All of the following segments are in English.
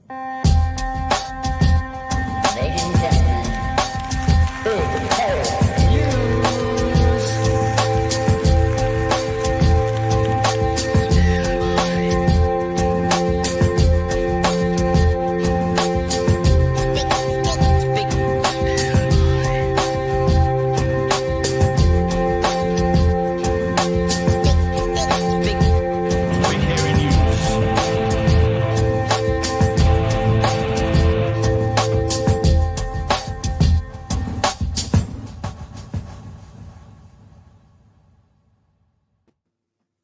Ladies and gentlemen, big hairy news.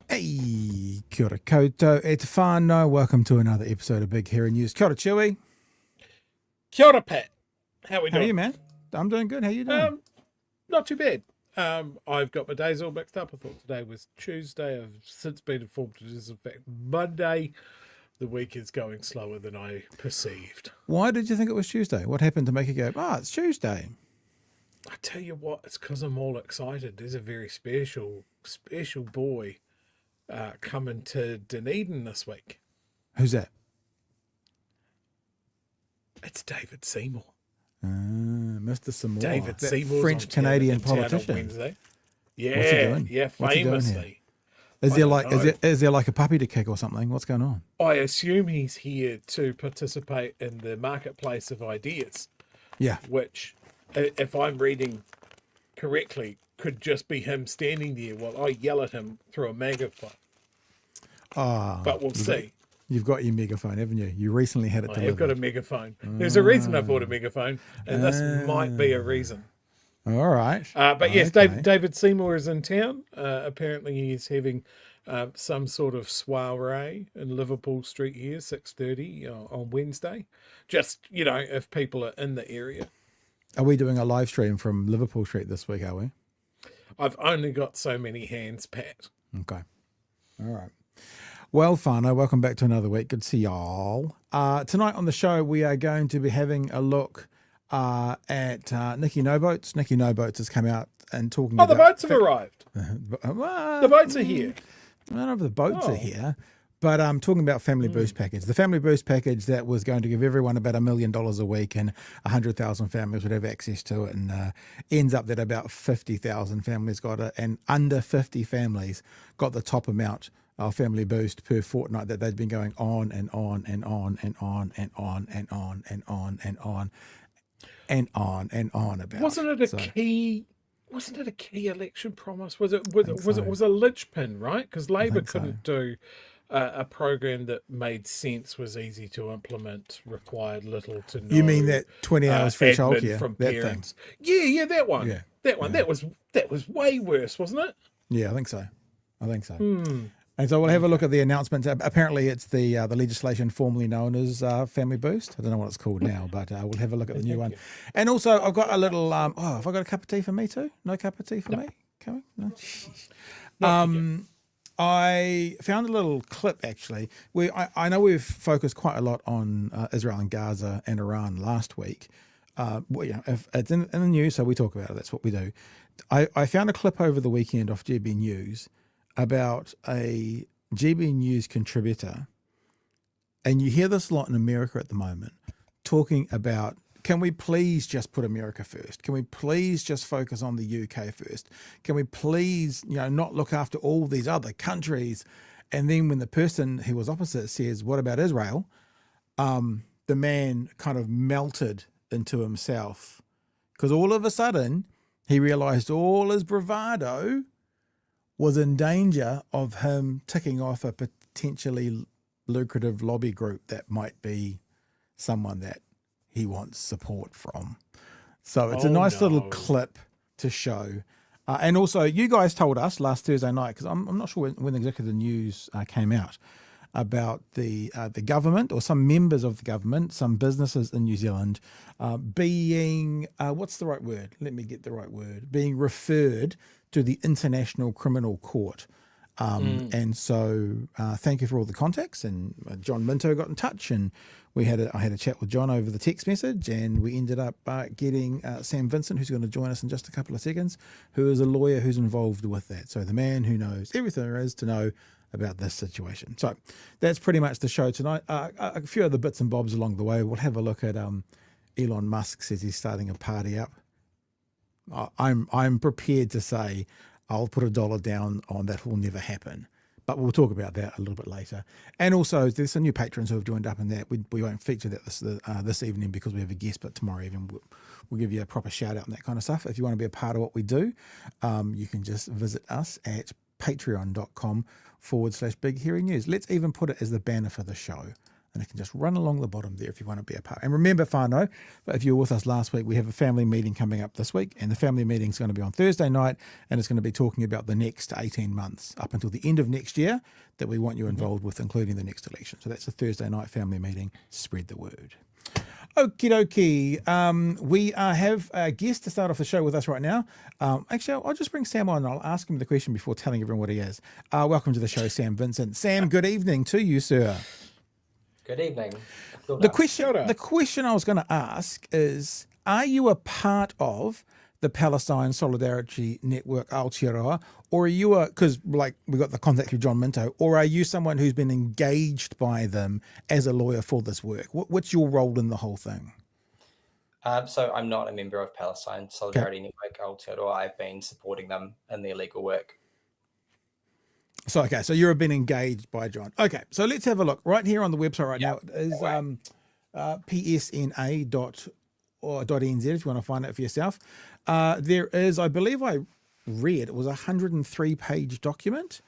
Hey, kia ora koutou, e te whānau. Welcome to another episode of Big Hairy News. Kia ora, Chewy. Kia ora, Pat. How we How are doing? you, man? I'm doing good. How you doing? Not too bad. I've got my days all mixed up. I thought today was Tuesday. I've since been informed it is in fact Monday. The week is going slower than I perceived. Why did you think it was Tuesday? What happened to make you go, it's Tuesday? I tell you what, it's because I'm all excited. There's a very special boy coming to Dunedin this week. Who's that? It's David Seymour. Mr. Seymour. David that Seymour's French-Canadian in town on politician. Wednesday. What's he doing? Yeah, What's he doing here? famously. Is I there don't like know. is there like a puppy to kick or something? What's going on? I assume he's here to participate in the marketplace of ideas, Yeah. which, if I'm reading correctly, could just be him standing there while I yell at him through a megaphone. But we'll see. You've got your megaphone, haven't you? You recently had it I delivered. have got a megaphone. There's a reason I bought a megaphone, and this might be a reason. All right. But yes, Okay. David Seymour is in town. Apparently he's having some sort of soiree in Liverpool Street here, 6:30 on Wednesday. Just, if people are in the area. Are we doing a live stream from Liverpool Street this week, are we? I've only got so many hands, Pat. Okay. All right. Well, whānau, welcome back to another week. Good to see y'all. Tonight on the show, we are going to be having a look at Nikki No Boats. Nikki No Boats has come out and talking Oh, about... the boats have arrived. Well, The boats are here. I don't know if the boats are Oh. here, but I'm talking about Family Boost package. The Family Boost package that was going to give everyone about $1 million a week and 100,000 families would have access to it, and ends up that about 50,000 families got it, and under 50 families got the top amount of Family Boost per fortnight that they'd been going on and on and on and on and on and on and on and on and on and on about. Wasn't it a So, key? Wasn't it a key election promise? Was it a linchpin, right? Because Labor think so. couldn't do a program that made sense, was easy to implement, required little to no. You mean that 20 hours free admin childcare? from That parents? Yeah, that one. Yeah, That one. That was way worse, wasn't it? Yeah, I think so. And so we'll have a look at the announcement. Apparently, it's the legislation formerly known as Family Boost. I don't know what it's called now, but we'll have a look at the new one. And also, I've got a little. Have I got a cup of tea for me too? No cup of tea for me? Coming? No. I found a little clip actually. I know we've focused quite a lot on Israel and Gaza and Iran last week. If it's in the news, so we talk about it. That's what we do. I found a clip over the weekend off GB News about a GB News contributor, and you hear this a lot in America at the moment, talking about, can we please just put America first? Can we please just focus on the UK first? Can we please, not look after all these other countries? And then when the person who was opposite says, what about Israel? The man kind of melted into himself, because all of a sudden he realized all his bravado was in danger of him ticking off a potentially lucrative lobby group that might be someone that he wants support from. So it's a nice little clip to show. And also, you guys told us last Thursday night, because I'm not sure when exactly the news came out, about the government, or some members of the government, some businesses in New Zealand being, what's the right word? Let me get the right word. Being referred to the International Criminal Court. And so thank you for all the contacts. And John Minto got in touch, and I had a chat with John over the text message, and we ended up getting Sam Vincent, who's going to join us in just a couple of seconds, who is a lawyer who's involved with that. So the man who knows everything there is to know about this situation. So that's pretty much the show tonight. A few other bits and bobs along the way. We'll have a look at Elon Musk says he's starting a party up. I'm prepared to say I'll put $1 down on that will never happen. But we'll talk about that a little bit later. And also, there's some new patrons who have joined up in that. We won't feature that this evening because we have a guest, but tomorrow evening we'll give you a proper shout out and that kind of stuff. If you want to be a part of what we do, you can just visit us at patreon.com/Big Hairy News. Let's even put it as the banner for the show. And it can just run along the bottom there if you want to be a part. And remember, whānau, if you were with us last week, we have a family meeting coming up this week. And the family meeting is going to be on Thursday night. And it's going to be talking about the next 18 months up until the end of next year that we want you involved with, including the next election. So that's a Thursday night family meeting. Spread the word. Okie dokie. We have a guest to start off the show with us right now. Actually, I'll just bring Sam on and I'll ask him the question before telling everyone what he is. Welcome to the show, Sam Vincent. Sam, good evening to you, sir. Good evening. The question I was going to ask is, are you a part of the Palestine Solidarity Network Aotearoa, or are you because like we got the contact through John Minto, or are you someone who's been engaged by them as a lawyer for this work? What's your role in the whole thing? So I'm not a member of Palestine Solidarity Network Aotearoa. I've been supporting them in their legal work. So you've been engaged by John. Okay, so let's have a look. Right here on the website right now is PSNA.NZ if you want to find it for yourself. There is, I believe I read, it was a 103-page document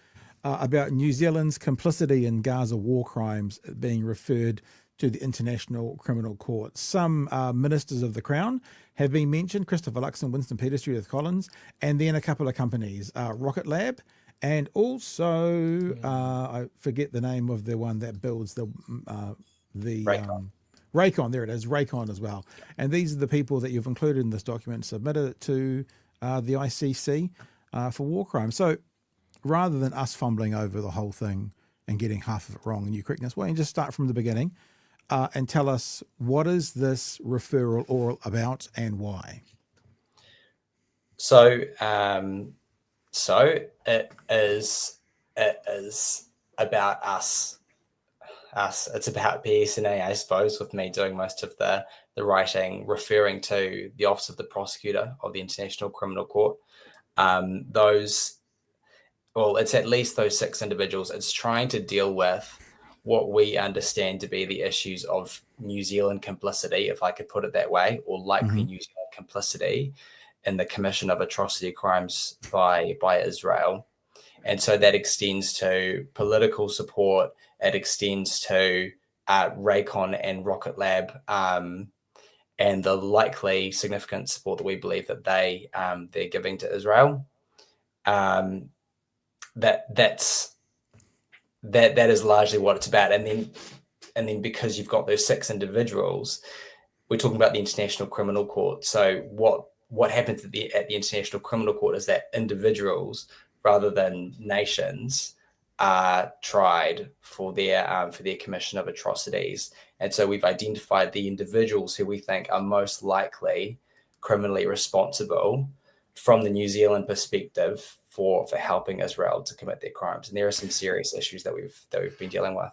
about New Zealand's complicity in Gaza war crimes being referred to the International Criminal Court. Some ministers of the Crown have been mentioned, Christopher Luxon, Winston Peters, Judith Collins, and then a couple of companies, Rocket Lab, and also, I forget the name of the one that builds the Rakon, there it is, Rakon as well. And these are the people that you've included in this document, submitted it to the ICC for war crimes. So rather than us fumbling over the whole thing and getting half of it wrong and you correcting us, why don't you just start from the beginning and tell us what is this referral all about and why? So it is about us. It's about PSNA, I suppose, with me doing most of the writing, referring to the Office of the Prosecutor of the International Criminal Court. It's at least those 6 individuals. It's trying to deal with what we understand to be the issues of New Zealand complicity, if I could put it that way, or likely New Zealand complicity in the commission of atrocity crimes by Israel. And so that extends to political support. It extends to Rakon and Rocket Lab and the likely significant support that we believe that they're giving to Israel. That is largely what it's about. And then because you've got those 6 individuals, we're talking about the International Criminal Court. So what happens at the International Criminal Court is that individuals, rather than nations, are tried for their commission of atrocities. And so we've identified the individuals who we think are most likely criminally responsible from the New Zealand perspective for helping Israel to commit their crimes. And there are some serious issues that we've been dealing with.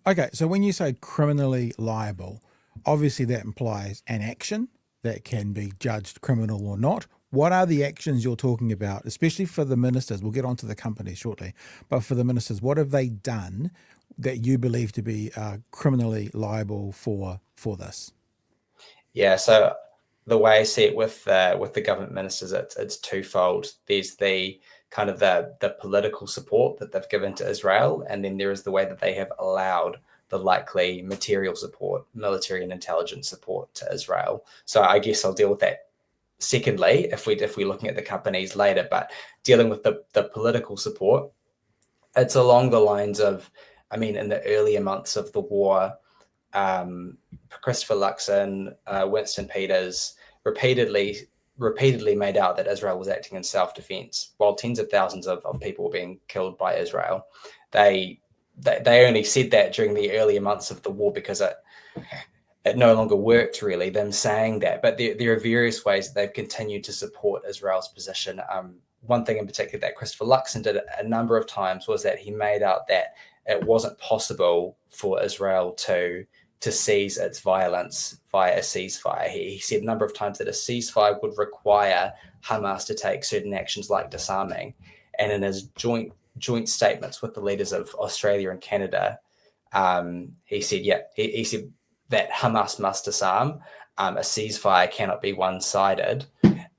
Okay, so when you say criminally liable, obviously that implies an action that can be judged criminal or not. What are the actions you're talking about, especially for the ministers? We'll get onto the companies shortly, but for the ministers, what have they done that you believe to be criminally liable for this? Yeah, so the way I see it with the government ministers, it's twofold. There's the kind of the political support that they've given to Israel, and then there is the way that they have allowed the likely material support, military and intelligence support to Israel. So I guess I'll deal with that secondly, if we're looking at the companies later, but dealing with the political support, it's along the lines of, in the earlier months of the war, Christopher Luxon, Winston Peters repeatedly made out that Israel was acting in self-defense while tens of thousands of people were being killed by Israel. They only said that during the earlier months of the war because it no longer worked, really, them saying that. But there are various ways that they've continued to support Israel's position one thing in particular that Christopher Luxon did a number of times was that he made out that it wasn't possible for Israel to cease its violence via a ceasefire. He said a number of times that a ceasefire would require Hamas to take certain actions like disarming. And in his joint statements with the leaders of Australia and Canada, he said, he said that Hamas must disarm. A ceasefire cannot be one-sided,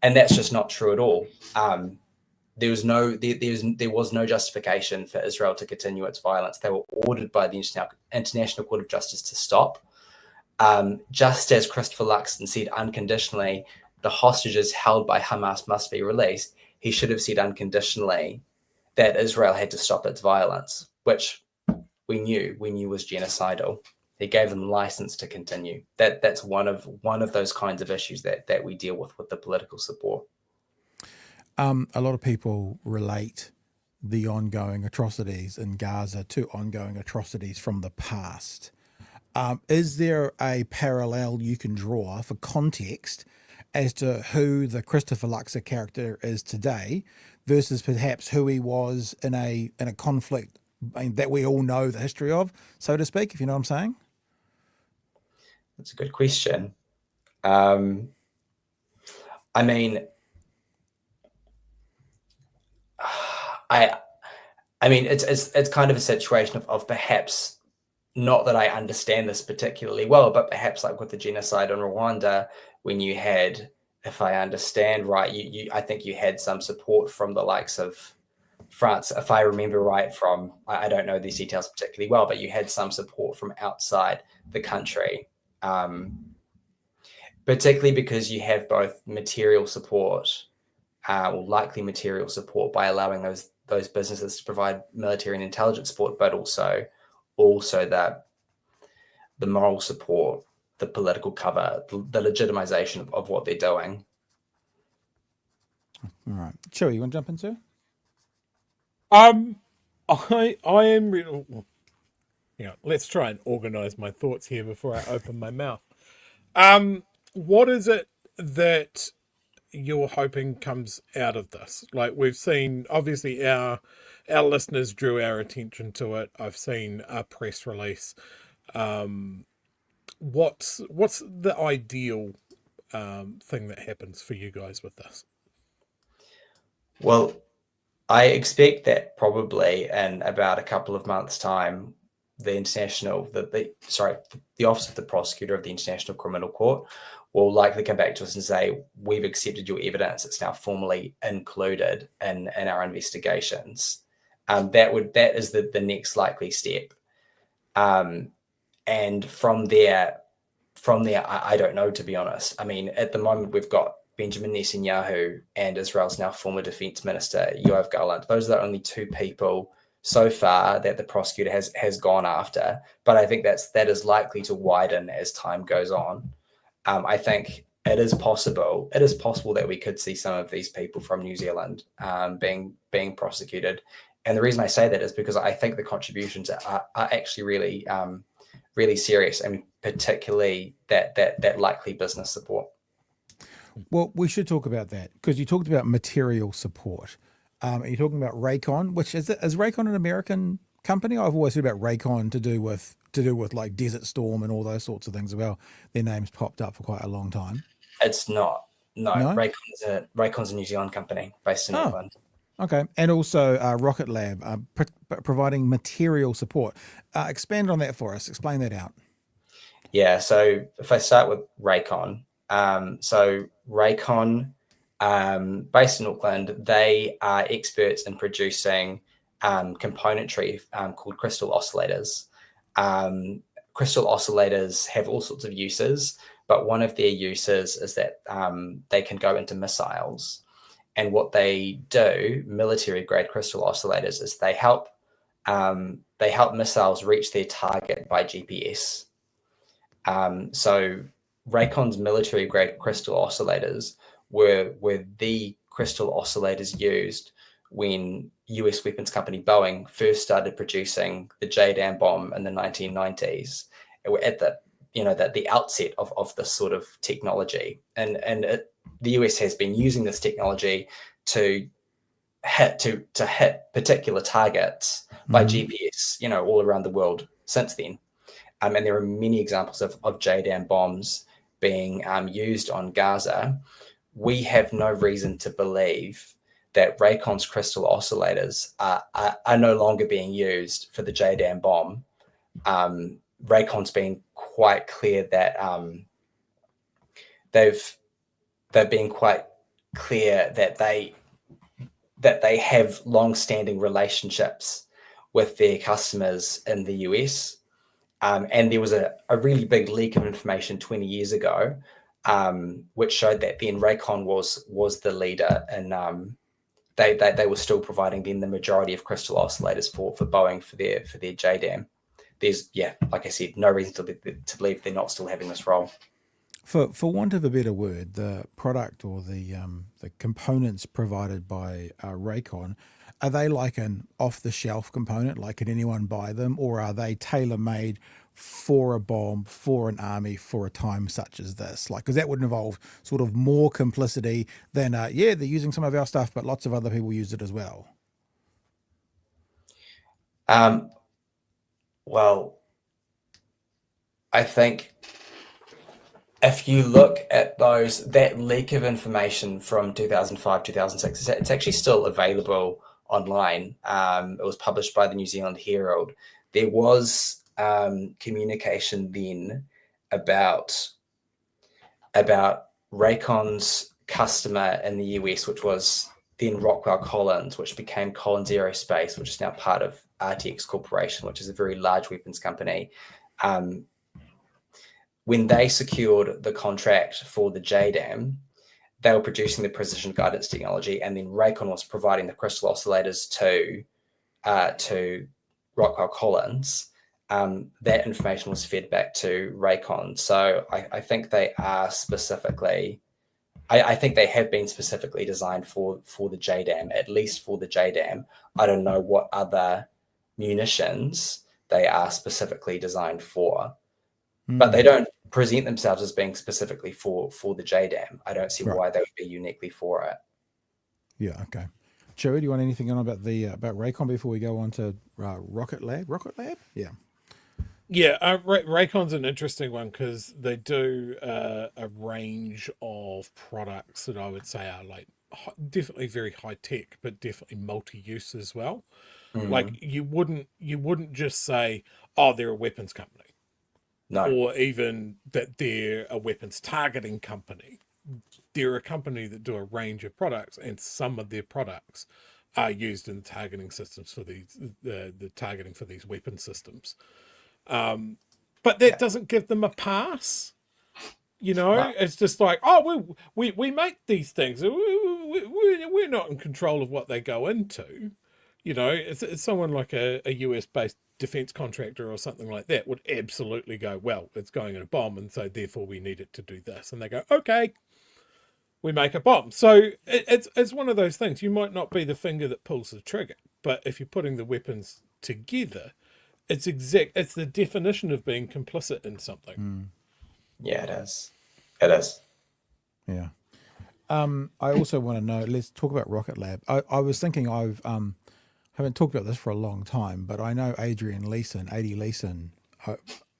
and that's just not true at all. There was no justification for Israel to continue its violence. They were ordered by the International Court of Justice to stop. Just as Christopher Luxon said unconditionally, the hostages held by Hamas must be released, he should have said unconditionally that Israel had to stop its violence, which we knew was genocidal. He gave them license to continue. That's one of those kinds of issues that we deal with the political support. A lot of people relate the ongoing atrocities in Gaza to ongoing atrocities from the past. Is there a parallel you can draw for context as to who the Christopher Luxon character is today versus perhaps who he was in a conflict that we all know the history of, so to speak, if you know what I'm saying? That's a good question. I mean, it's kind of a situation of perhaps, not that I understand this particularly well, but perhaps like with the genocide in Rwanda, when you had, if I understand right, I think you had some support from the likes of France, if I remember right, from, I don't know these details particularly well, but you had some support from outside the country, particularly because you have both material support, or likely material support by allowing those businesses to provide military and intelligence support, but also the moral support, the political cover, the legitimization of what they're doing. All right. Chewy, you want to jump into? I am really, let's try and organize my thoughts here before I open my mouth. What is it that you're hoping comes out of this? Like, we've seen, obviously our listeners drew our attention to it. I've seen a press release. What's the ideal thing that happens for you guys with this? Well, I expect that probably in about a couple of months' time, the Office of the Prosecutor of the International Criminal Court will likely come back to us and say, we've accepted your evidence. It's now formally included in our investigations. That is the next likely step. And from there, I don't know, to be honest. I mean, at the moment, we've got Benjamin Netanyahu and Israel's now former defense minister, Yoav Gallant. Those are the only two people so far that the prosecutor has gone after. But I think that is likely to widen as time goes on. I think it is possible that we could see some of these people from New Zealand being prosecuted. And the reason I say that is because I think the contributions are actually really, really serious. I mean, particularly that likely business support. Well, we should talk about that because you talked about material support. You're talking about Rakon, which is Rakon an American company? I've always heard about Rakon to do with like Desert Storm and all those sorts of things as well. Their names popped up for quite a long time. It's not. No? Rakon's a New Zealand company based in Auckland. Okay, and also Rocket Lab providing material support. Expand on that for us. Explain that out. Yeah. So if I start with Rakon. So Rakon, based in Auckland, they are experts in producing componentry called crystal oscillators. Crystal oscillators have all sorts of uses, but one of their uses is that they can go into missiles. And what they do, military-grade crystal oscillators, is they help missiles reach their target by GPS. So Rakon's military-grade crystal oscillators were the crystal oscillators used when US weapons company Boeing first started producing the JDAM bomb in the 1990s, at the outset of this sort of technology. And the US has been using this technology to hit particular targets by GPS, all around the world since then. And there are many examples of JDAM bombs being used on Gaza. We have no reason to believe that Rakon's crystal oscillators are no longer being used for the JDAM bomb. Rakon's been quite clear that they've been quite clear that they have long-standing relationships with their customers in the US. And there was a really big leak of information 20 years ago, which showed that then Rakon was the leader, and they were still providing then the majority of crystal oscillators for Boeing for their JDAM. There's, like I said, no reason to believe they're not still having this role. For want of a better word, the product or the components provided by Rakon, are they like an off-the-shelf component? Like, can anyone buy them, or are they tailor-made for a bomb, for an army, for a time such as this? Like, because that would involve sort of more complicity than, they're using some of our stuff, but lots of other people use it as well. Well, I think if you look at that leak of information from 2005, 2006, it's actually still available online. It was published by the New Zealand Herald. There was communication then about Rakon's customer in the US, which was then Rockwell Collins, which became Collins Aerospace, which is now part of RTX Corporation, which is a very large weapons company. When they secured the contract for the JDAM, they were producing the precision guidance technology, and then Rakon was providing the crystal oscillators to Rockwell Collins. That information was fed back to Rakon. So I think they are specifically, I think they have been specifically designed for the JDAM, at least for the JDAM. I don't know what other munitions they are specifically designed for, but they don't present themselves as being specifically for the JDAM. I don't see why they would be uniquely for it. Yeah, okay. Chewy, do you want anything on about Rakon before we go on to Rocket Lab? Rocket Lab? Yeah. Yeah, Rakon's an interesting one because they do a range of products that I would say are like definitely very high tech, but definitely multi-use as well. Like you wouldn't just say, oh, they're a weapons company. No. Or even that they're a weapons targeting company. They're a company that do a range of products, and some of their products are used in the targeting systems for these the targeting for these weapon systems. But that doesn't give them a pass. No. It's just like, oh, we make these things. We're not in control of what they go into. It's someone like a US-based defense contractor or something like that would absolutely go, well, it's going in a bomb, and so therefore we need it to do this. And they go, okay, we make a bomb. So it's one of those things. You might not be the finger that pulls the trigger, but if you're putting the weapons together, it's the definition of being complicit in something. Yeah, it is. It is. Yeah. I also want to know, let's talk about Rocket Lab. I was thinking haven't talked about this for a long time, but I know Adrian Leeson,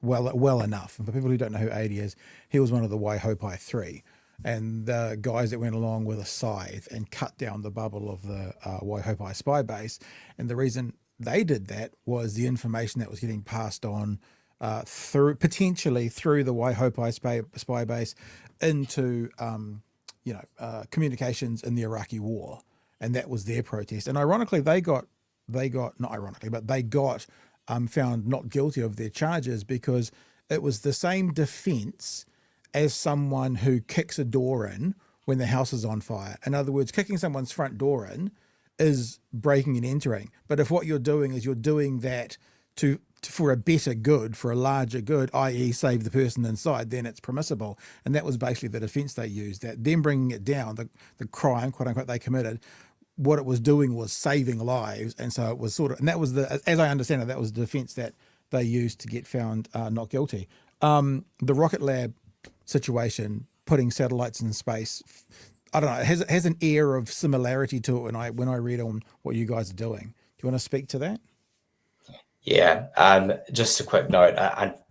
well enough. And for people who don't know who Adi is, he was one of the Waihopai 3, and the guys that went along with a scythe and cut down the bubble of the Waihopai spy base. And the reason they did that was the information that was getting passed on potentially through the Waihopai spy base into communications in the Iraqi war, and that was their protest. And ironically, they got found not guilty of their charges because it was the same defense as someone who kicks a door in when the house is on fire. In other words, kicking someone's front door in is breaking and entering. But if what you're doing is you're doing that for a better good, for a larger good, i.e. save the person inside, then it's permissible. And that was basically the defense they used, that them bringing it down, the crime, quote unquote, they committed, what it was doing was saving lives. And so it was and that was as I understand it, that was the defense that they used to get found not guilty. The Rocket Lab situation, putting satellites in space, I don't know, it has an air of similarity to it when I read on what you guys are doing. Do you want to speak to that? Yeah, just a quick note.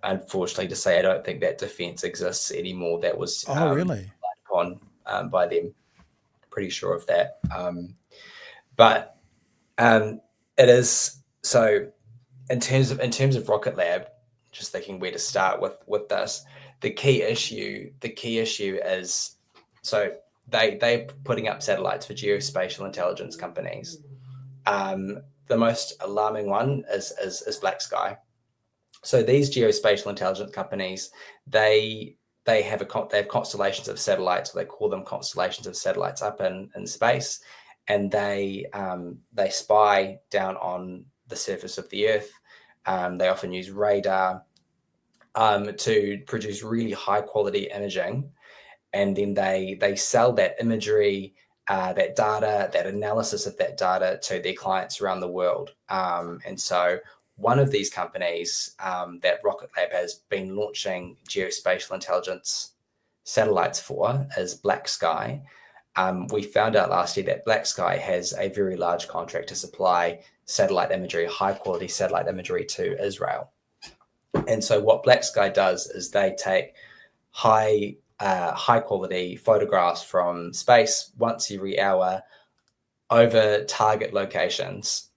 Unfortunately, to say I don't think that defence exists anymore. That was Really? relied upon by them. Pretty sure of that. But it is so. In terms of Rocket Lab, just thinking where to start with this. The key issue is so they're putting up satellites for geospatial intelligence companies. The most alarming one is Black Sky. So these geospatial intelligence companies, they have constellations of satellites, or they call them constellations of satellites up in space, and they spy down on the surface of the Earth. They often use radar to produce really high quality imaging, and then they sell that imagery, that data, that analysis of that data to their clients around the world. And so one of these companies that Rocket Lab has been launching geospatial intelligence satellites for is Black Sky. We found out last year that Black Sky has a very large contract to supply satellite imagery, high quality satellite imagery to Israel. And so what Black Sky does is they take high quality photographs from space once every hour over target locations.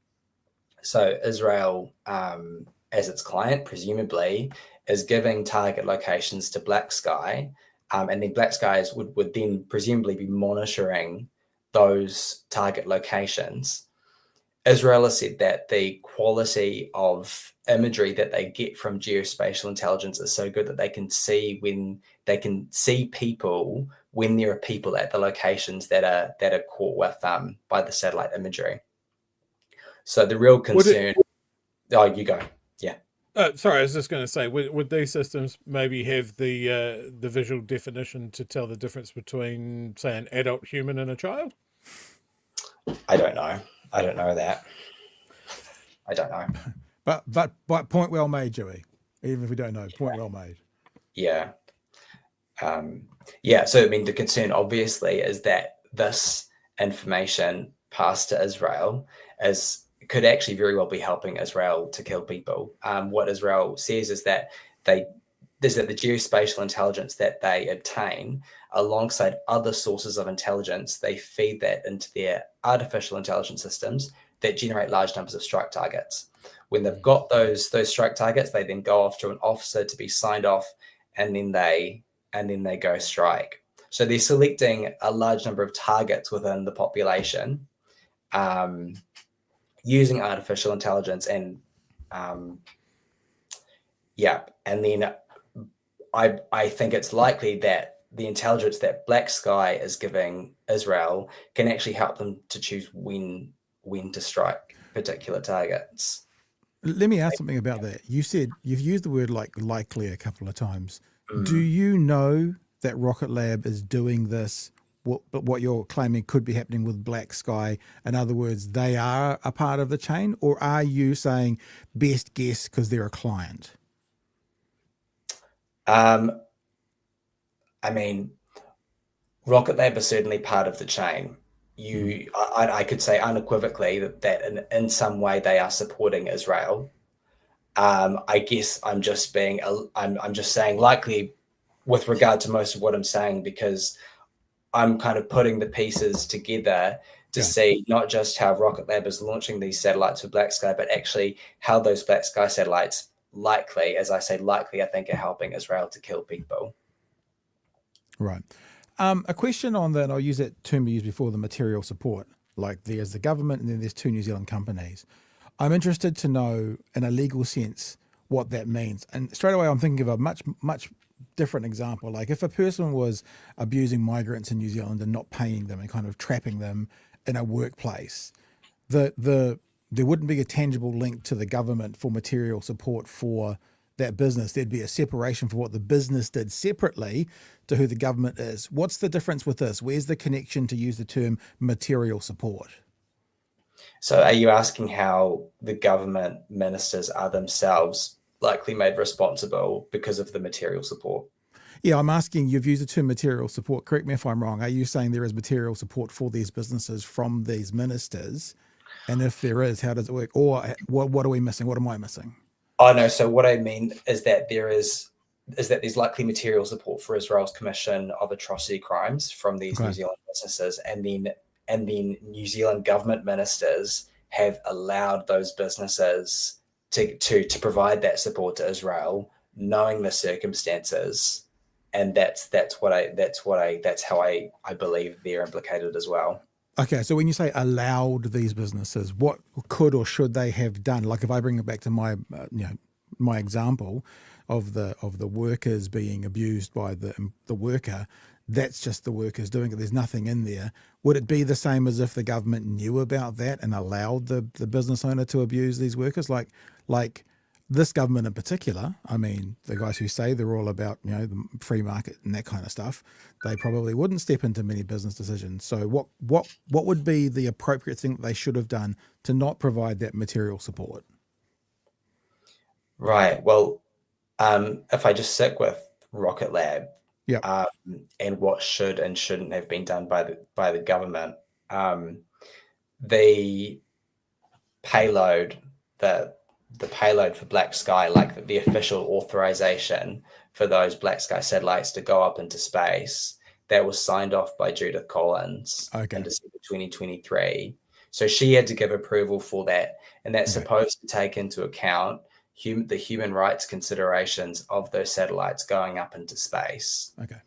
So Israel, as its client, presumably, is giving target locations to Black Sky, and then Black Skies would then presumably be monitoring those target locations. Israel has said that the quality of imagery that they get from geospatial intelligence is so good that they can see people when there are people at the locations that are caught with by the satellite imagery. So the real concern. Oh, you go. Yeah. Sorry, I was just going to say, would these systems maybe have the visual definition to tell the difference between, say, an adult human and a child? I don't know. I don't know that. I don't know. But point well made, Joey. Even if we don't know, point well made. Yeah. Yeah. So I mean, the concern obviously is that this information passed to Israel could actually very well be helping Israel to kill people. What Israel says is that the geospatial intelligence that they obtain alongside other sources of intelligence, they feed that into their artificial intelligence systems that generate large numbers of strike targets. When they've got those strike targets, they then go off to an officer to be signed off, and then they go strike. So they're selecting a large number of targets within the population, using artificial intelligence, and and then I think it's likely that the intelligence that Black Sky is giving Israel can actually help them to choose when to strike particular targets. Let me ask something about that. You said you've used the word likely a couple of times. Mm. Do you know that Rocket Lab is doing this? What you're claiming could be happening with Black Sky? In other words, they are a part of the chain, or are you saying best guess because they're a client? I mean, Rocket Lab is certainly part of the chain. I could say unequivocally that in some way they are supporting Israel. I guess I'm just saying likely with regard to most of what I'm saying, because I'm kind of putting the pieces together to see not just how Rocket Lab is launching these satellites for Black Sky, but actually how those Black Sky satellites likely, as I say, likely, I think are helping Israel to kill people. Right. A question on that, and I'll use that term we used before, the material support. Like there's the government and then there's two New Zealand companies. I'm interested to know in a legal sense what that means. And straight away I'm thinking of a much different example. Like if a person was abusing migrants in New Zealand and not paying them and kind of trapping them in a workplace, there wouldn't be a tangible link to the government for material support for that business. There'd be a separation for what the business did separately to who the government is. What's the difference with this? Where's the connection, to use the term material support? So are you asking how the government ministers are themselves likely made responsible because of the material support? Yeah, I'm asking, you've used the term material support. Correct me if I'm wrong. Are you saying there is material support for these businesses from these ministers? And if there is, how does it work? Or what are we missing? What am I missing? Oh no. So what I mean is that there's likely material support for Israel's commission of atrocity crimes from these Okay. New Zealand businesses, and then New Zealand government ministers have allowed those businesses to provide that support to Israel, knowing the circumstances, and that's how I believe they're implicated as well. Okay, so when you say allowed these businesses, what could or should they have done? Like if I bring it back to my my example of the workers being abused by the worker, that's just the workers doing it. There's nothing in there. Would it be the same as if the government knew about that and allowed the business owner to abuse these workers? Like this government in particular, I mean, the guys who say they're all about, the free market and that kind of stuff, they probably wouldn't step into many business decisions. So what would be the appropriate thing that they should have done to not provide that material support? Right. Well, if I just stick with Rocket Lab, Yeah. and what should and shouldn't have been done by the government, the payload, the payload for Black Sky, like the official authorization for those Black Sky satellites to go up into space, that was signed off by Judith Collins in December 2023. So she had to give approval for that, and that's supposed to take into account the human rights considerations of those satellites going up into space. Okay.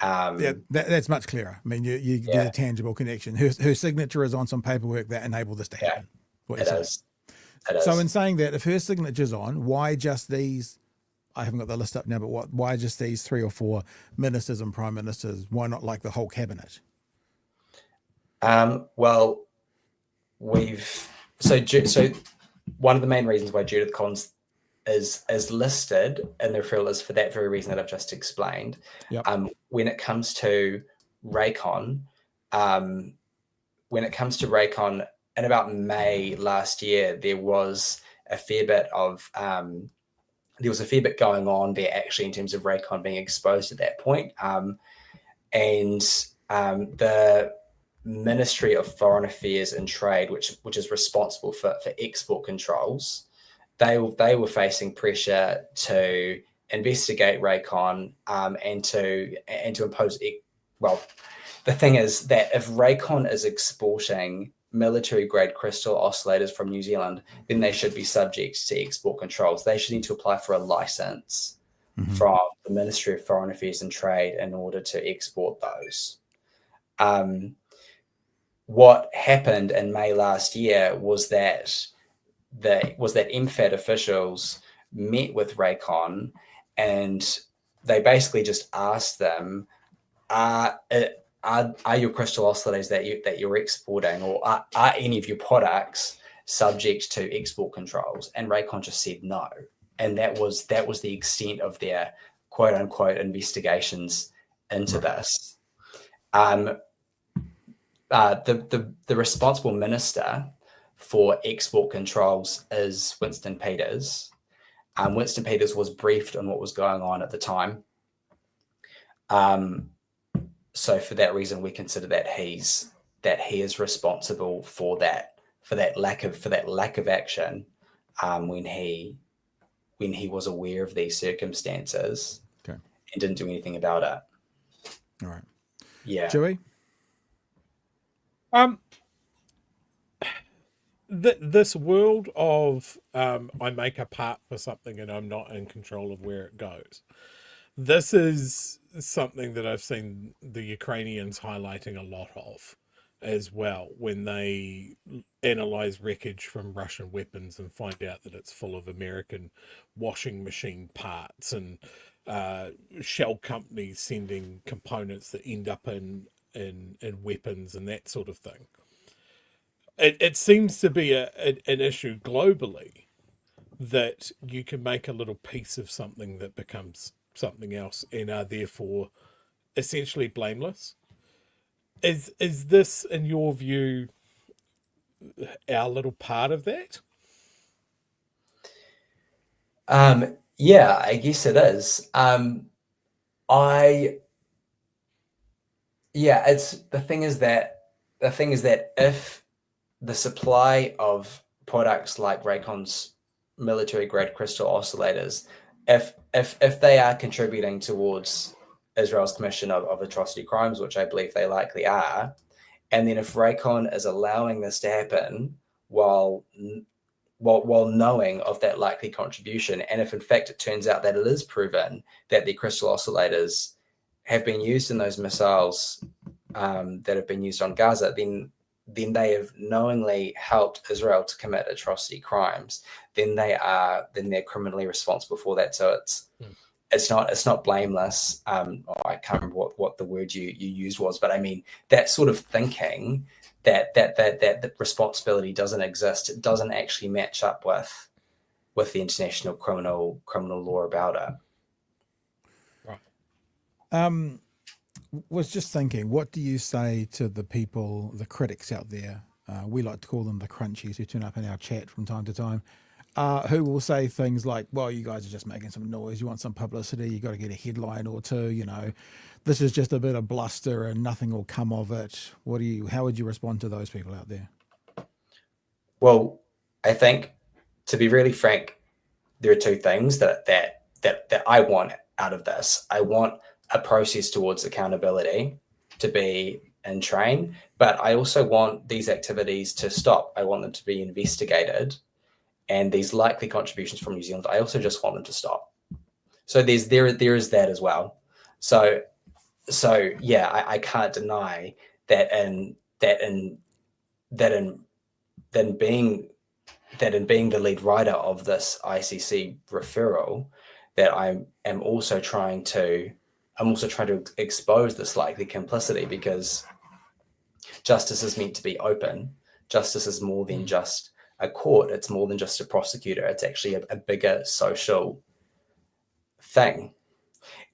Yeah, that's much clearer. I mean, you get a tangible connection. Her signature is on some paperwork that enabled this to happen. It is. So in saying that, if her signature's on, why just these? I haven't got the list up now, but why just these 3 or 4 ministers and prime ministers? Why not like the whole cabinet? Well, so one of the main reasons why Judith Collins is listed in the referral is for that very reason that I've just explained. Yep. When it comes to Rakon, in about May last year, there was a fair bit going on there actually in terms of Rakon being exposed at that point. And the Ministry of Foreign Affairs and Trade, which is responsible for export controls, they were facing pressure to investigate Rakon and to impose. Well, the thing is that if Rakon is exporting military-grade crystal oscillators from New Zealand, then they should be subject to export controls. They should need to apply for a license from the Ministry of Foreign Affairs and Trade in order to export those. What happened in May last year was that MFAT officials met with Rakon, and they basically just asked them, are your crystal oscillators that you're exporting, or are any of your products subject to export controls? And Rakon just said no, and that was the extent of their quote unquote investigations into this. The responsible minister for export controls is Winston Peters. Winston Peters was briefed on what was going on at the time. So for that reason, we consider that he is responsible for that lack of action when he was aware of these circumstances and didn't do anything about it. All right. Yeah. Joey? This world of I make a part for something and I'm not in control of where it goes. This is something that I've seen the Ukrainians highlighting a lot of as well when they analyze wreckage from Russian weapons and find out that it's full of American washing machine parts and shell companies sending components that end up in weapons and that sort of thing. It seems to be an issue globally that you can make a little piece of something that becomes something else and are therefore essentially blameless. Is this, in your view, our little part of that? Yeah, I guess it is. Yeah, it's the thing is that if the supply of products like Rakon's military grade crystal oscillators, if they are contributing towards Israel's commission of atrocity crimes, which I believe they likely are, and then if Rakon is allowing this to happen while knowing of that likely contribution, and if in fact it turns out that it is proven that the crystal oscillators have been used in those missiles that have been used on Gaza, then they have knowingly helped Israel to commit atrocity crimes. Then they're criminally responsible for that. So it's not blameless. I can't remember what the word you used was, but I mean that sort of thinking that the responsibility doesn't exist. It doesn't actually match up with the international criminal law about it. Right. Was just thinking, what do you say to the people, the critics out there? We like to call them the crunchies who turn up in our chat from time to time, who will say things like, well, you guys are just making some noise. You want some publicity. You got to get a headline or two. This is just a bit of bluster and nothing will come of it. How would you respond to those people out there? Well, I think, to be really frank, there are two things that I want out of this. I want a process towards accountability to be in train, but I also want these activities to stop. I want them to be investigated, and these likely contributions from New Zealand, I also just want them to stop. So there is that as well. So yeah, I can't deny that in being the lead writer of this ICC referral, that I am also trying to expose this likely complicity, because justice is meant to be open. Justice is more than just a court. It's more than just a prosecutor. It's actually a bigger social thing.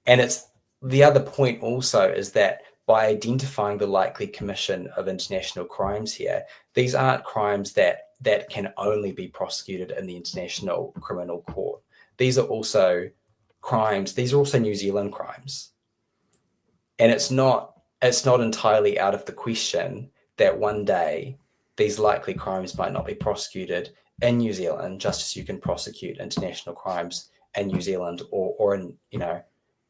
And it's the other point also is that by identifying the likely commission of international crimes here, these aren't crimes that can only be prosecuted in the International Criminal Court. These are also crimes. These are also New Zealand crimes. And it's not entirely out of the question that one day these likely crimes might not be prosecuted in New Zealand, just as you can prosecute international crimes in New Zealand or in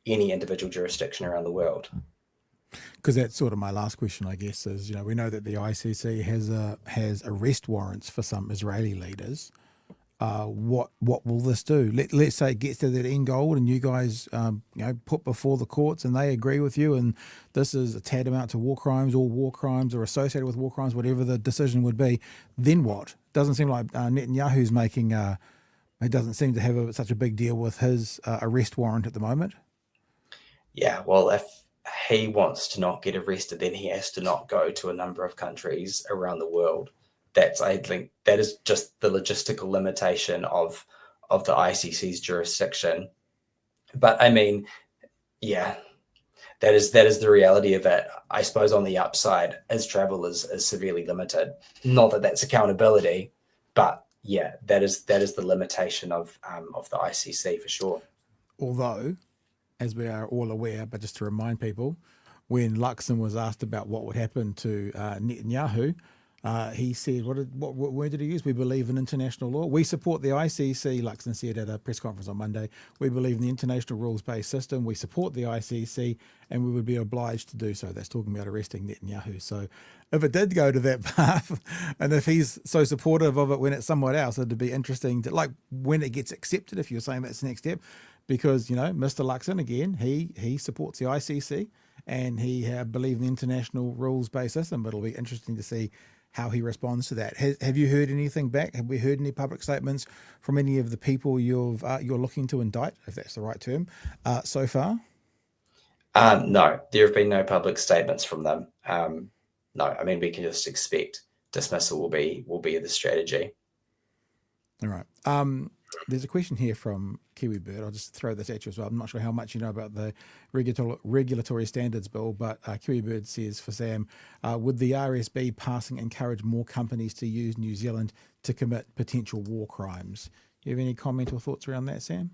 any individual jurisdiction around the world. Because that's sort of my last question, I guess, is we know that the ICC has arrest warrants for some Israeli leaders. What will this do? Let's say it gets to that end goal and you guys put before the courts and they agree with you, and this is a tantamount to war crimes, or war crimes are associated with war crimes, whatever the decision would be. Then what? Doesn't seem like Netanyahu's making. He doesn't seem to have such a big deal with his arrest warrant at the moment. Yeah, well, if he wants to not get arrested, then he has to not go to a number of countries around the world. I think that is just the logistical limitation of the ICC's jurisdiction. But I mean, yeah, that is the reality of it. I suppose on the upside, his travel is severely limited. Not that that's accountability, but yeah, that is the limitation of the ICC for sure. Although, as we are all aware, but just to remind people, when Luxon was asked about what would happen to Netanyahu, he said, what word did he use? We believe in international law. We support the ICC, Luxon said at a press conference on Monday. We believe in the international rules-based system. We support the ICC, and we would be obliged to do so. That's talking about arresting Netanyahu. So if it did go to that path, and if he's so supportive of it when it's somewhere else, it'd be interesting to, like, when it gets accepted, if you're saying that's the next step, because, Mr. Luxon, again, he supports the ICC, and he believes in the international rules-based system, but it'll be interesting to see how he responds to that. Have you heard anything back? Have we heard any public statements from any of the people you're looking to indict, if that's the right term, so far? No, there have been no public statements from them. No, I mean, we can just expect dismissal will be the strategy. All right. There's a question here from Kiwi Bird. I'll just throw this at you as well. I'm not sure how much you know about the regulatory standards bill, but Kiwi Bird says for Sam, would the RSB passing encourage more companies to use New Zealand to commit potential war crimes? Do you have any comment or thoughts around that, Sam?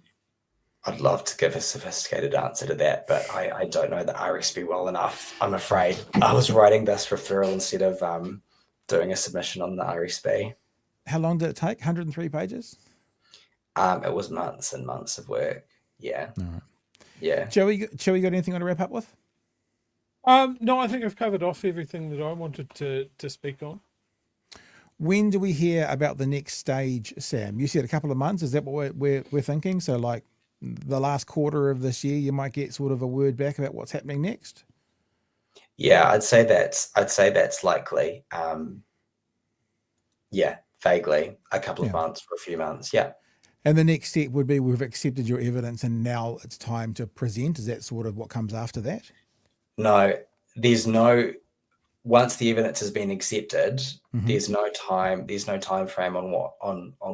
I'd love to give a sophisticated answer to that, but I don't know the RSP well enough, I'm afraid. I was writing this referral instead of doing a submission on the RSP. How long did it take? 103 pages? It was months and months of work. Yeah. All right. Yeah. Joey, got anything you want to wrap up with? No, I think I've covered off everything that I wanted to speak on. When do we hear about the next stage, Sam? You said a couple of months. Is that what we're thinking? So like the last quarter of this year, you might get sort of a word back about what's happening next? Yeah, I'd say that's likely. Yeah, vaguely a couple of months or a few months. Yeah. And the next step would be we've accepted your evidence and now it's time to present. Is that sort of what comes after that? No, once the evidence has been accepted, there's no time frame on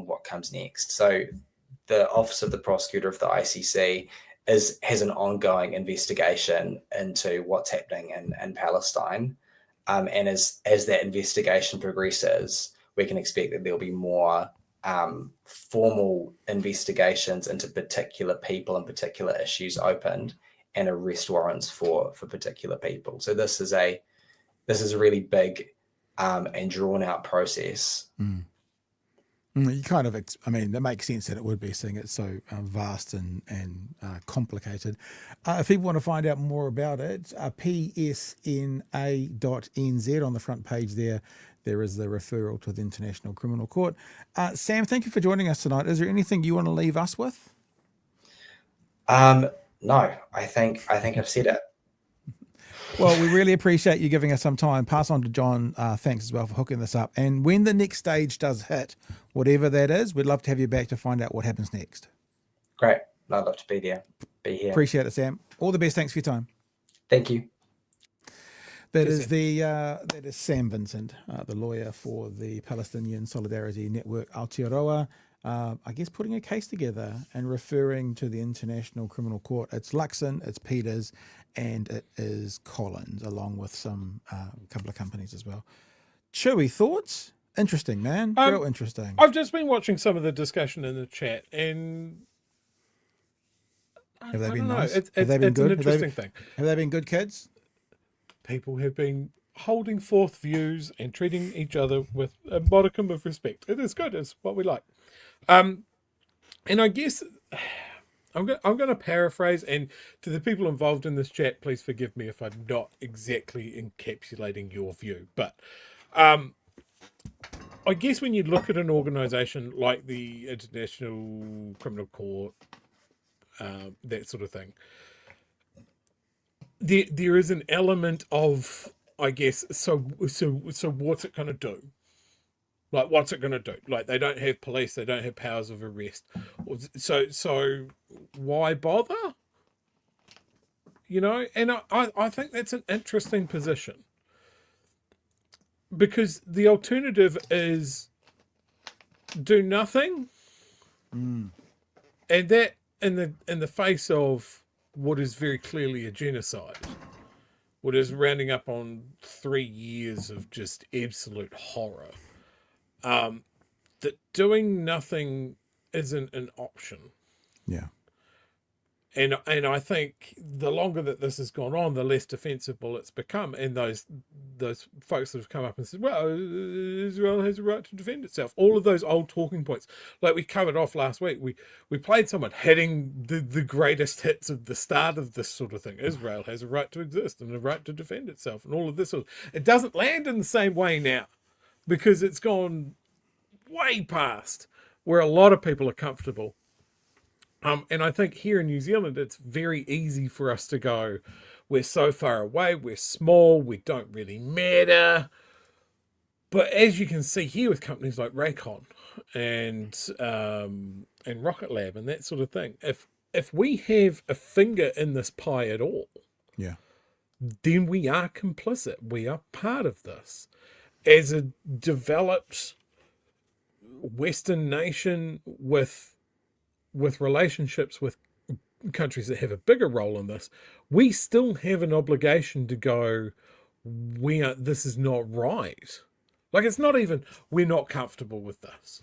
what comes next. So the Office of the Prosecutor of the ICC has an ongoing investigation into what's happening in Palestine. And as that investigation progresses, we can expect that there'll be more formal investigations into particular people and particular issues opened, and arrest warrants for particular people. So this is a really big and drawn out process. You kind of, I mean, that makes sense that it would be, seeing it's so vast and complicated. If people want to find out more about it, PSNA.NZ, on the front page there is the referral to the International Criminal Court. Sam, thank you for joining us tonight. Is there anything you want to leave us with? No, I think I've said it. Well, we really appreciate you giving us some time. Pass on to John, thanks as well for hooking this up. And when the next stage does hit, whatever that is, we'd love to have you back to find out what happens next. Great. I'd love to be here. Appreciate it, Sam. All the best. Thanks for your time. Thank you. That is Sam Vincent, the lawyer for the Palestine Solidarity Network Aotearoa. I guess putting a case together and referring to the International Criminal Court. It's Luxon, it's Peters, and it is Collins, along with some couple of companies as well. Chewy, thoughts? Interesting, man. Real interesting. I've just been watching some of the discussion in the chat, and Have they been nice? Have they been good? It's an interesting thing. Have they been good kids? People have been holding forth views and treating each other with a modicum of respect. It is good. It's what we like. And I guess I'm going to paraphrase, and to the people involved in this chat, please forgive me if I'm not exactly encapsulating your view. But I guess when you look at an organization like the International Criminal Court, that sort of thing, there is an element of, I guess, so what's it going to do? Like, what's it going to do? Like, they don't have police, they don't have powers of arrest. So why bother? You know, and I think that's an interesting position, because the alternative is do nothing, and that in the face of what is very clearly a genocide, what is rounding up on 3 years of just absolute horror, that doing nothing isn't an option. Yeah. And I think the longer that this has gone on, the less defensible it's become. And those folks that have come up and said, well, Israel has a right to defend itself. All of those old talking points, like we covered off last week, we played someone hitting the greatest hits of the start of this sort of thing. Israel has a right to exist and a right to defend itself, and all of this. It doesn't land in the same way now, because it's gone way past where a lot of people are comfortable. And I think here in New Zealand, it's very easy for us to go, we're so far away, we're small, we don't really matter. But as you can see here with companies like Rakon and Rocket Lab and that sort of thing, if we have a finger in this pie at all, Yeah. then we are complicit. We are part of this. As a developed Western nation with relationships with countries that have a bigger role in this, we still have an obligation to go, this is not right. Like, it's not even, we're not comfortable with this.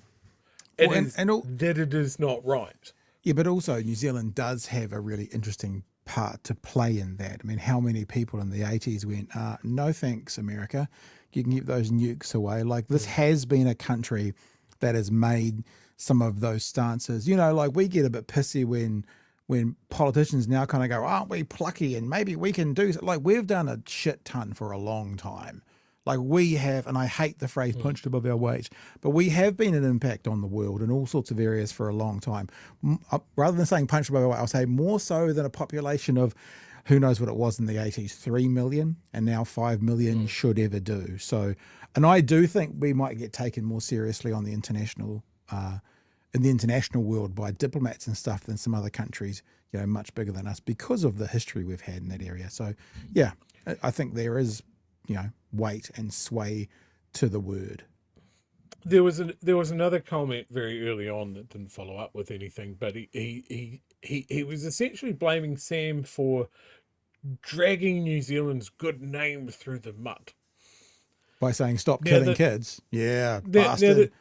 It is that it is not right. Yeah, but also New Zealand does have a really interesting part to play in that. I mean, how many people in the 80s went, no thanks, America. You can keep those nukes away. Like, this has been a country that has made some of those stances. You know, like, we get a bit pissy when politicians now kind of go, aren't we plucky and maybe we can do, like, we've done a shit ton for a long time. Like, we have, and I hate the phrase punched above our weight, but we have been an impact on the world in all sorts of areas for a long time. Rather than saying punched above our weight, I'll say more so than a population of, who knows what it was in the 80s, 3 million, and now 5 million should ever do. So, and I do think we might get taken more seriously on the international, in the international world by diplomats and stuff than some other countries, you know, much bigger than us because of the history we've had in that area. So, yeah, I think there is, you know, weight and sway to the word. There was another comment very early on that didn't follow up with anything, but he was essentially blaming Sam for dragging New Zealand's good name through the mud By saying stop killing kids. Yeah, now bastard.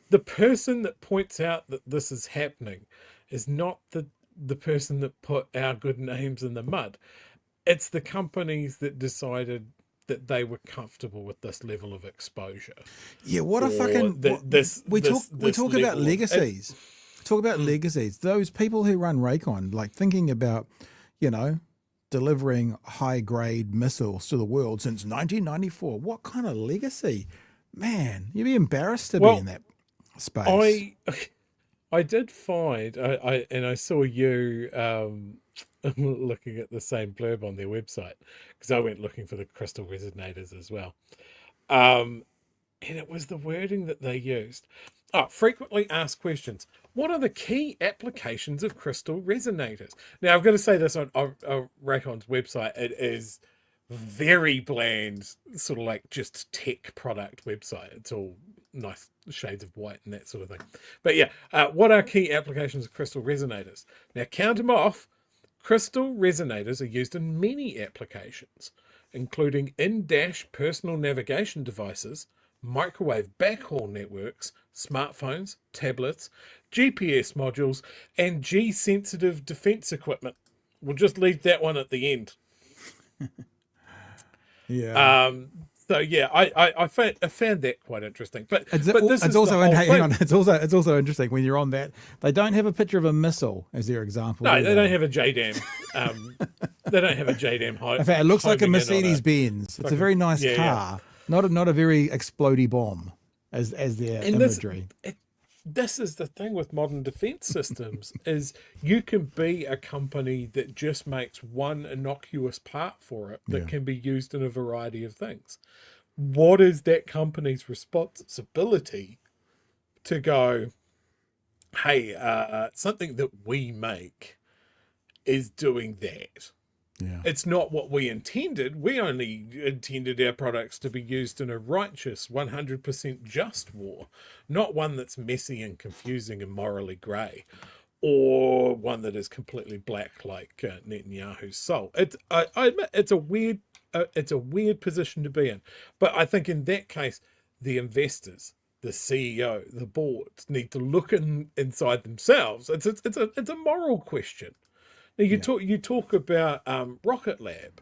the person that points out that this is happening is not the person that put our good names in the mud. It's the companies that decided that they were comfortable with this level of exposure. Yeah, what a fucking... we talk about legacies. Talk about legacies. Those people who run Rakon, like, thinking about, you know, delivering high-grade missiles to the world since 1994. What kind of legacy? Man, you'd be embarrassed to be in that space. I did find, I saw you looking at the same blurb on their website, because I went looking for the crystal resonators as well. And it was the wording that they used. Frequently asked questions. What are the key applications of crystal resonators? Now, I've got to say this on Rakon's website. It is very bland, sort of like just tech product website. It's all nice shades of white and that sort of thing. But yeah, what are key applications of crystal resonators? Now, count them off. Crystal resonators are used in many applications, including in-dash personal navigation devices, microwave backhaul networks, smartphones, tablets, GPS modules, and G-sensitive defense equipment. We'll just leave that one at the end. Yeah. So yeah, I found that quite interesting. But It's this also is hang on. It's also interesting when you're on that. They don't have a picture of a missile as their example. No, they don't have a JDAM. They don't have a JDAM height. In fact, it looks like a Mercedes Benz. It's a very nice car, not a very explodey bomb as their imagery. This is the thing with modern defense systems is you can be a company that just makes one innocuous part for it that can be used in a variety of things. What is that company's responsibility to go, hey, something that we make is doing that? Yeah. It's not what we intended. We only intended our products to be used in a righteous, 100% just war, not one that's messy and confusing and morally grey, or one that is completely black like Netanyahu's soul. I admit it's a weird position to be in, but I think in that case, the investors, the CEO, the boards need to look inside themselves. It's a moral question. Now you talk about Rocket Lab.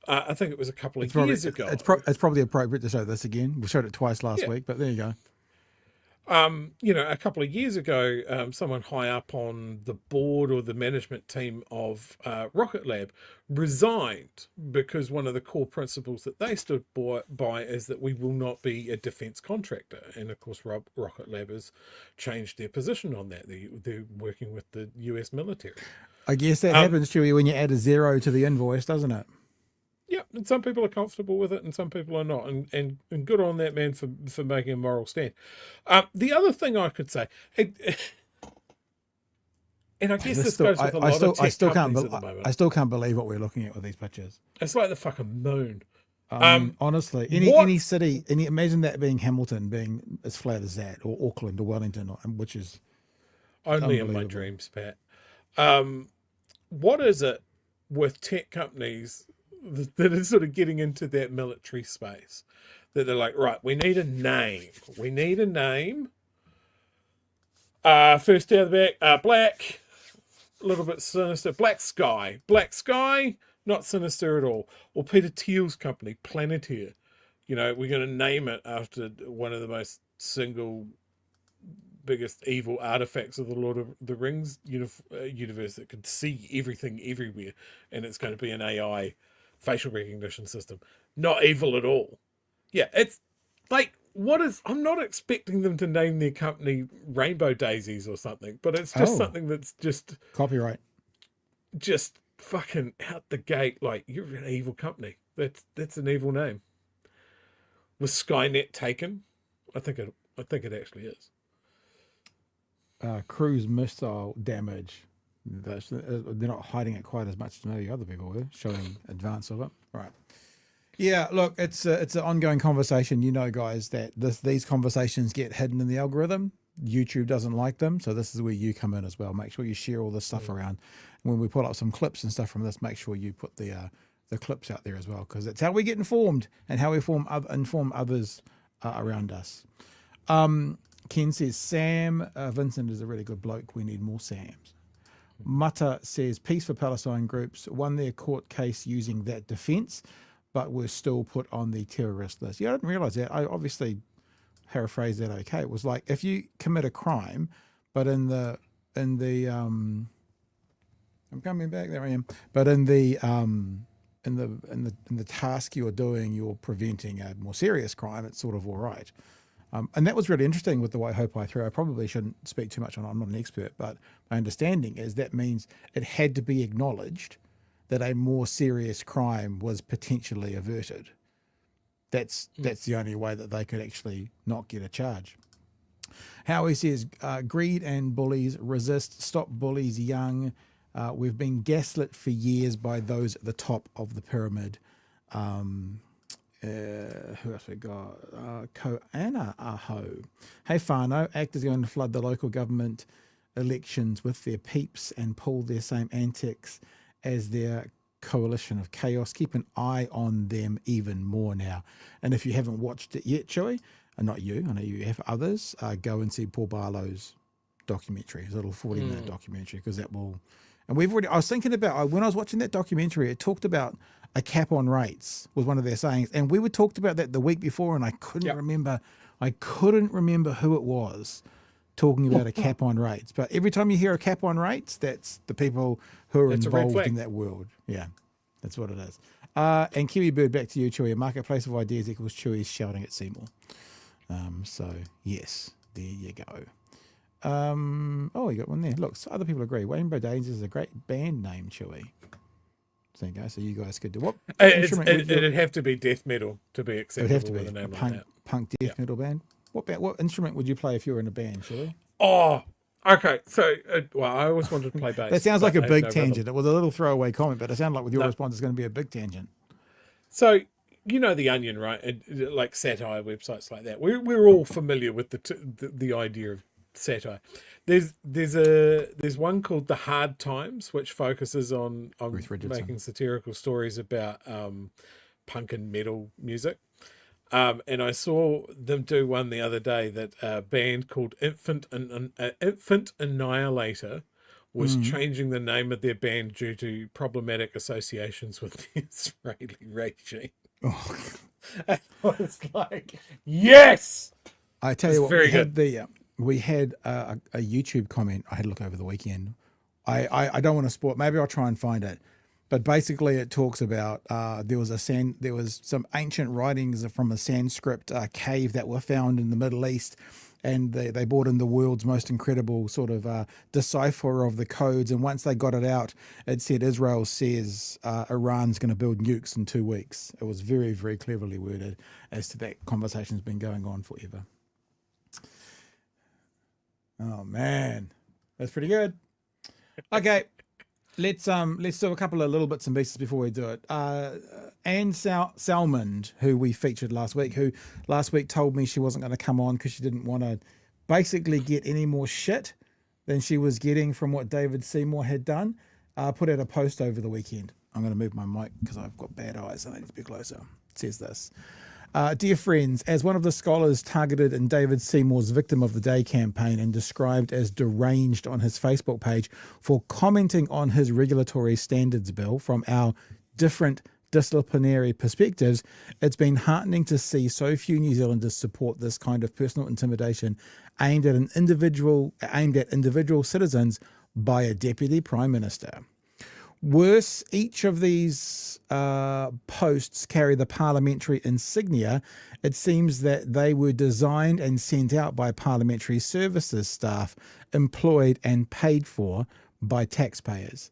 I think it was a couple of years ago. It's probably appropriate to show this again. We showed it twice last week, but there you go. A couple of years ago, someone high up on the board or the management team of Rocket Lab resigned because one of the core principles that they stood by is that we will not be a defense contractor. And of course, Rocket Lab has changed their position on that. They're working with the US military. I guess that happens, Chewie, when you add a zero to the invoice, doesn't it? Yeah, and some people are comfortable with it and some people are not. And good on that man for making a moral stand. The other thing I could say, and I guess this goes with a lot of tech companies at the moment. I still can't believe what we're looking at with these pictures. It's like the fucking moon. Honestly, any city, imagine that being Hamilton being as flat as that, or Auckland or Wellington, which is only in my dreams, Pat. What is it with tech companies that are sort of getting into that military space that they're like, right, we need a name. First out of the back, black, little bit sinister. Black Sky, not sinister at all. Or Peter Thiel's company, Planeteer. You know, we're going to name it after one of the most biggest evil artifacts of the Lord of the Rings universe that could see everything everywhere, and it's going to be an AI facial recognition system. Not evil at all. Yeah, it's like, I'm not expecting them to name their company Rainbow Daisies or something, but it's just something that's just Copyright. Just fucking out the gate. Like, you're an evil company. That's an evil name. Was Skynet taken? I think it actually is. Cruise missile damage. They're not hiding it quite as much as maybe other people were, showing advance of it. Right. Yeah, look, it's an ongoing conversation. You know, guys, that these conversations get hidden in the algorithm. YouTube doesn't like them, so this is where you come in as well. Make sure you share all this stuff around. When we pull up some clips and stuff from this, make sure you put the clips out there as well, because it's how we get informed and how we inform others around us. Ken says, Sam Vincent is a really good bloke. We need more Sams. Mata says, peace for Palestine groups won their court case using that defence, but were still put on the terrorist list. Yeah, I didn't realise that. I obviously paraphrased that okay. It was like, if you commit a crime, but in the I'm coming back, there I am. But in the task you're doing, you're preventing a more serious crime, it's sort of all right. And that was really interesting with the White Hope I threw. I probably shouldn't speak too much on it. I'm not an expert, but my understanding is that means it had to be acknowledged that a more serious crime was potentially averted. That's the only way that they could actually not get a charge. Howie says, greed and bullies resist, stop bullies young. We've been gaslit for years by those at the top of the pyramid. Who else we got? Koana Aho. Hey Whānau, actors going to flood the local government elections with their peeps and pull their same antics as their coalition of chaos. Keep an eye on them even more now. And if you haven't watched it yet, Chewy, and not you, I know you have others, go and see Paul Barlow's documentary, his little 40-minute documentary, because that will... And I was thinking about, when I was watching that documentary, it talked about a cap on rates was one of their sayings. And we were talked about that the week before, and I couldn't remember who it was talking about a cap on rates. But every time you hear a cap on rates, that's the people who are involved in that world. Yeah, that's what it is. And Kiwi Bird, back to you, Chewy. A marketplace of ideas equals Chewy shouting at Seymour. So, yes, there you go. Oh, you got one there. Look, so other people agree. Rainbow Days is a great band name, Chewy. There you go. So you guys could do what? It'd have to be death metal to be acceptable. It'd have to be with a name like that. Punk death metal band. What instrument would you play if you were in a band, Chewy? Oh, okay. So, I always wanted to play bass. That sounds like a big tangent. It was a little throwaway comment, but it sounded like with your response, it's going to be a big tangent. So, you know The Onion, right? Like satire websites like that. We're all familiar with the idea of satire. There's one called The Hard Times, which focuses on making satirical stories about punk and metal music. And I saw them do one the other day that a band called Infant Annihilator was changing the name of their band due to problematic associations with the Israeli regime. Oh. And I was like, yes! I tell you what, we had a YouTube comment I had to look over the weekend. I don't want to spoil it. Maybe I'll try and find it. But basically, it talks about there was some ancient writings from a Sanskrit cave that were found in the Middle East, and they brought in the world's most incredible sort of decipher of the codes. And once they got it out, it said Israel says Iran's going to build nukes in 2 weeks. It was very, very cleverly worded as to that conversation's been going on forever. Oh man, that's pretty good. Okay. Let's do a couple of little bits and pieces before we do it. Anne Salmond, who we featured last week, who last week told me she wasn't going to come on because she didn't want to basically get any more shit than she was getting from what David Seymour had done, put out a post over the weekend. I'm going to move my mic because I've got bad eyes and I need to be closer. It says this. Dear friends, as one of the scholars targeted in David Seymour's Victim of the Day campaign and described as deranged on his Facebook page for commenting on his regulatory standards bill from our different disciplinary perspectives, it's been heartening to see so few New Zealanders support this kind of personal intimidation aimed at individual citizens by a deputy prime minister. Worse, each of these posts carry the parliamentary insignia. It seems that they were designed and sent out by parliamentary services staff employed and paid for by taxpayers.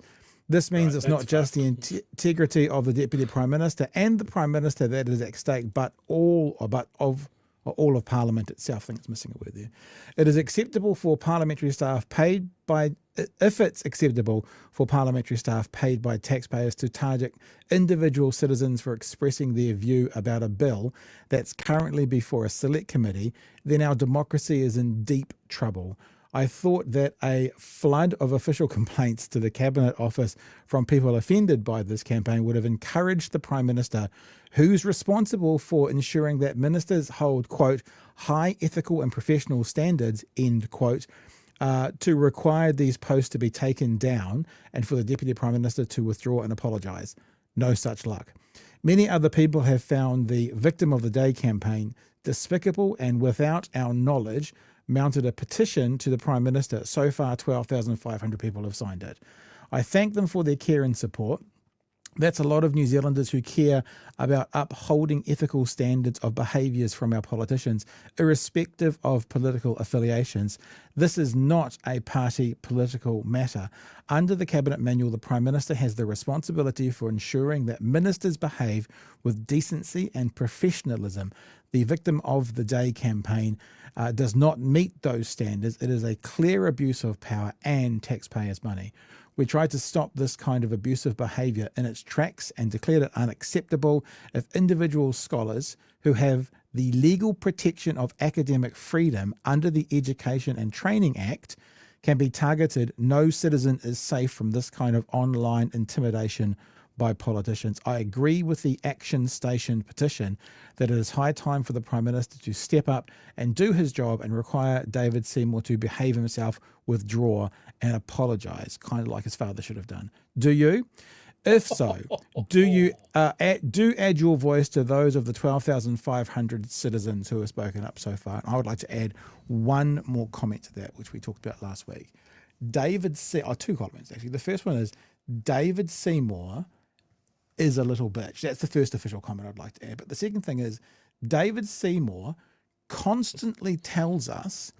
This means it's not just the integrity of the Deputy Prime Minister and the Prime Minister that is at stake, but all of Parliament itself. I think it's missing a word there. It is acceptable for parliamentary staff paid by, if it's acceptable for parliamentary staff paid by taxpayers to target individual citizens for expressing their view about a bill that's currently before a select committee, then our democracy is in deep trouble. I thought that a flood of official complaints to the Cabinet Office from people offended by this campaign would have encouraged the Prime Minister, who's responsible for ensuring that ministers hold, quote, high ethical and professional standards, end quote, to require these posts to be taken down and for the Deputy Prime Minister to withdraw and apologise. No such luck. Many other people have found the Victim of the Day campaign despicable and, without our knowledge, mounted a petition to the Prime Minister. So far, 12,500 people have signed it. I thank them for their care and support. That's a lot of New Zealanders who care about upholding ethical standards of behaviours from our politicians, irrespective of political affiliations. This is not a party political matter. Under the Cabinet Manual, the Prime Minister has the responsibility for ensuring that ministers behave with decency and professionalism. The Victim of the Day campaign does not meet those standards. It is a clear abuse of power and taxpayers' money. We tried to stop this kind of abusive behaviour in its tracks and declared it unacceptable. If individual scholars who have the legal protection of academic freedom under the Education and Training Act can be targeted, no citizen is safe from this kind of online intimidation by politicians. I agree with the Action Station petition that it is high time for the Prime Minister to step up and do his job and require David Seymour to behave himself, withdraw and apologise, kind of like his father should have done. Do you? If so, do you add your voice to those of the 12,500 citizens who have spoken up so far? And I would like to add one more comment to that, which we talked about last week. Two comments actually. The first one is David Seymour is a little bitch. That's the first official comment I'd like to add. But the second thing is David Seymour constantly tells us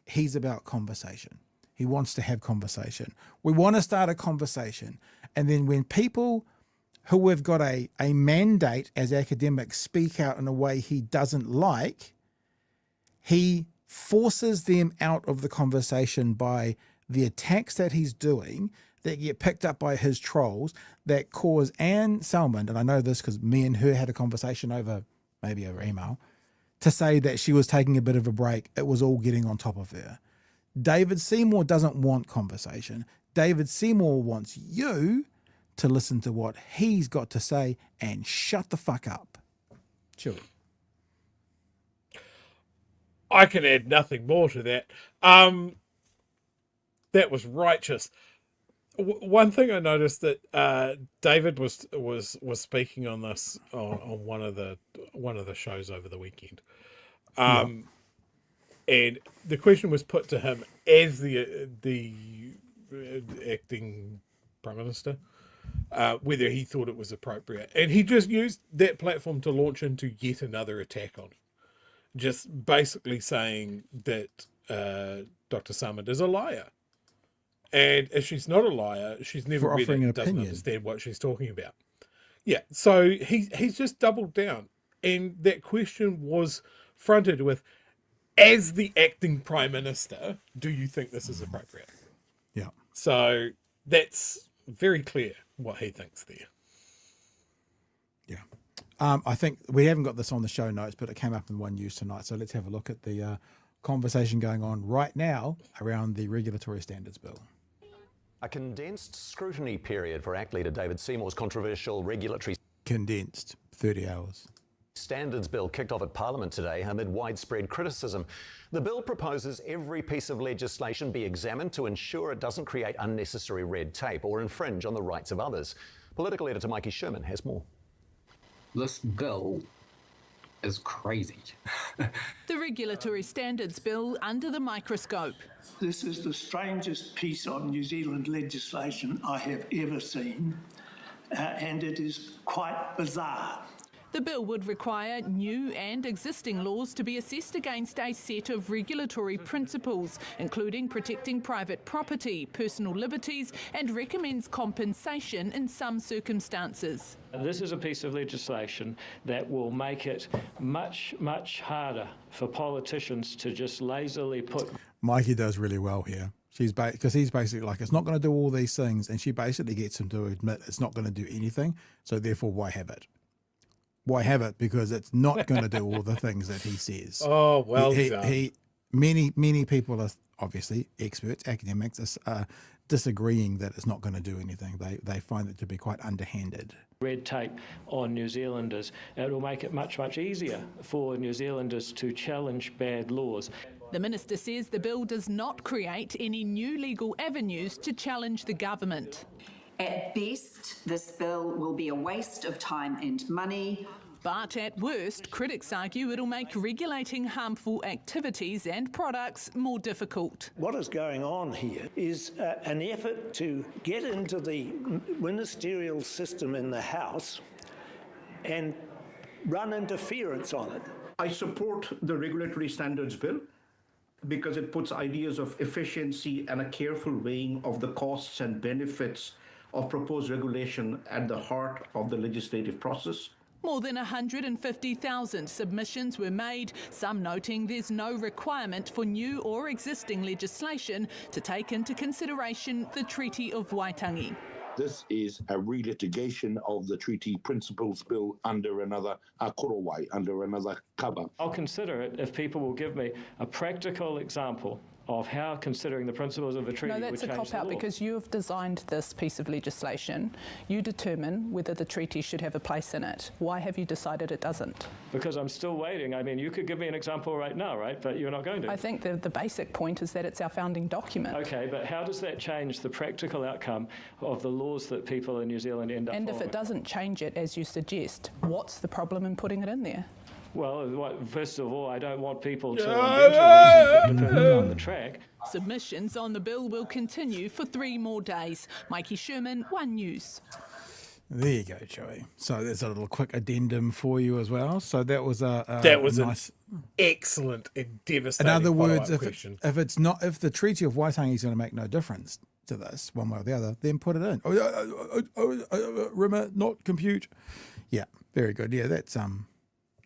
he's about conversation. He wants to have conversation. We want to start a conversation. And then when people who have got a mandate as academics speak out in a way he doesn't like, he forces them out of the conversation by the attacks that he's doing that get picked up by his trolls that cause Anne Salmond, and I know this because me and her had a conversation over email, to say that she was taking a bit of a break. It was all getting on top of her. David Seymour doesn't want conversation. David Seymour wants you to listen to what he's got to say and shut the fuck up. Chewy. I can add nothing more to that. That was righteous. One thing I noticed that David was speaking on this on one of the shows over the weekend, and the question was put to him as the acting Prime Minister, whether he thought it was appropriate, and he just used that platform to launch into yet another attack on him, just basically saying that Dr. Salmond is a liar. And if she's not a liar, she's never read it and doesn't understand what she's talking about. Yeah, so he's just doubled down. And that question was fronted with, as the acting Prime Minister, do you think this is appropriate? Yeah. So that's very clear what he thinks there. Yeah. I think we haven't got this on the show notes, but it came up in One News tonight. So let's have a look at the conversation going on right now around the Regulatory Standards Bill. A condensed scrutiny period for ACT leader David Seymour's controversial regulatory... Condensed, 30 hours. Standards Bill kicked off at Parliament today amid widespread criticism. The bill proposes every piece of legislation be examined to ensure it doesn't create unnecessary red tape or infringe on the rights of others. Political editor Mikey Sherman has more. This bill is crazy. The Regulatory Standards Bill under the microscope. This is the strangest piece of New Zealand legislation I have ever seen, and it is quite bizarre. The bill would require new and existing laws to be assessed against a set of regulatory principles, including protecting private property, personal liberties, and recommends compensation in some circumstances. This is a piece of legislation that will make it much, much harder for politicians to just lazily put. Mikey does really well here. Because he's basically like, it's not going to do all these things, and she basically gets him to admit it's not going to do anything, so therefore why have it? Why have it? Because it's not going to do all the things that he says. Oh, well done. Many people are obviously experts, academics, are disagreeing that it's not going to do anything. They find it to be quite underhanded. Red tape on New Zealanders. It will make it much, much easier for New Zealanders to challenge bad laws. The Minister says the bill does not create any new legal avenues to challenge the government. At best, this bill will be a waste of time and money. But at worst, critics argue it'll make regulating harmful activities and products more difficult. What is going on here is an effort to get into the ministerial system in the House and run interference on it. I support the Regulatory Standards Bill because it puts ideas of efficiency and a careful weighing of the costs and benefits of proposed regulation at the heart of the legislative process. More than 150,000 submissions were made, some noting there's no requirement for new or existing legislation to take into consideration the Treaty of Waitangi. This is a relitigation of the treaty principles bill under another korowai, under another cover. I'll consider it if people will give me a practical example of how considering the principles of the treaty would change the law. No, that's a cop-out because you've designed this piece of legislation. You determine whether the treaty should have a place in it. Why have you decided it doesn't? Because I'm still waiting. I mean, you could give me an example right now, right? But you're not going to. I think the basic point is that it's our founding document. Okay, but how does that change the practical outcome of the laws that people in New Zealand end up And following? if it doesn't change it, as you suggest, what's the problem in putting it in there? Well, first of all, I don't want people to put the person on the track. Submissions on the bill will continue for 3 more days. Mikey Sherman, One News. There you go, Joey. So there's a little quick addendum for you as well. So that was a nice, an excellent and devastating. in other words, question. if the Treaty of Waitangi is going to make no difference to this one way or the other, then put it in. Rimmer, not compute. Yeah, very good. Yeah, that's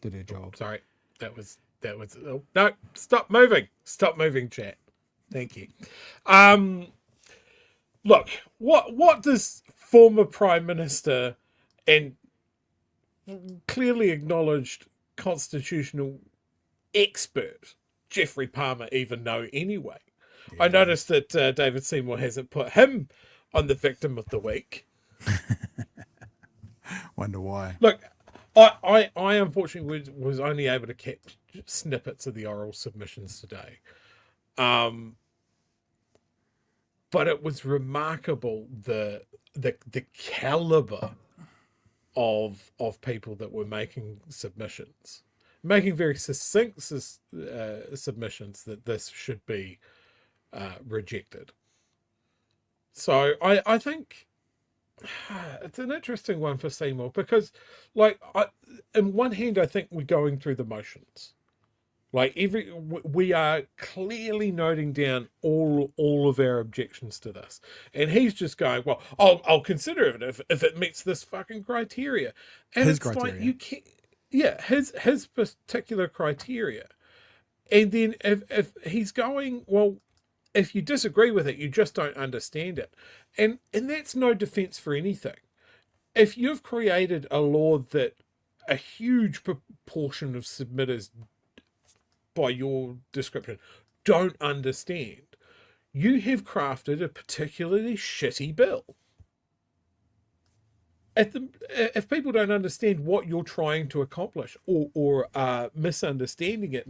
did her job. Sorry, that was. Oh, no, stop moving, chat. Thank you. Look, what does former Prime Minister and clearly acknowledged constitutional expert Geoffrey Palmer even know anyway? Yeah. I noticed that David Seymour hasn't put him on the victim of the week. Wonder why. Look, I unfortunately was only able to catch snippets of the oral submissions today. But it was remarkable the caliber of people that were making submissions, making very succinct submissions that this should be rejected. So I think it's an interesting one for Seymour because, like, on one hand, I think we're going through the motions. Like we are clearly noting down all of our objections to this, and he's just going, "Well, I'll consider it if it meets this fucking criteria." And his it's criteria. like you can't, yeah, his particular criteria. And then if he's going, well, if you disagree with it, you just don't understand it, and that's no defense for anything. If you've created a law that a huge proportion of submitters, by your description, don't understand, you have crafted a particularly shitty bill. if people don't understand what you're trying to accomplish or are misunderstanding it,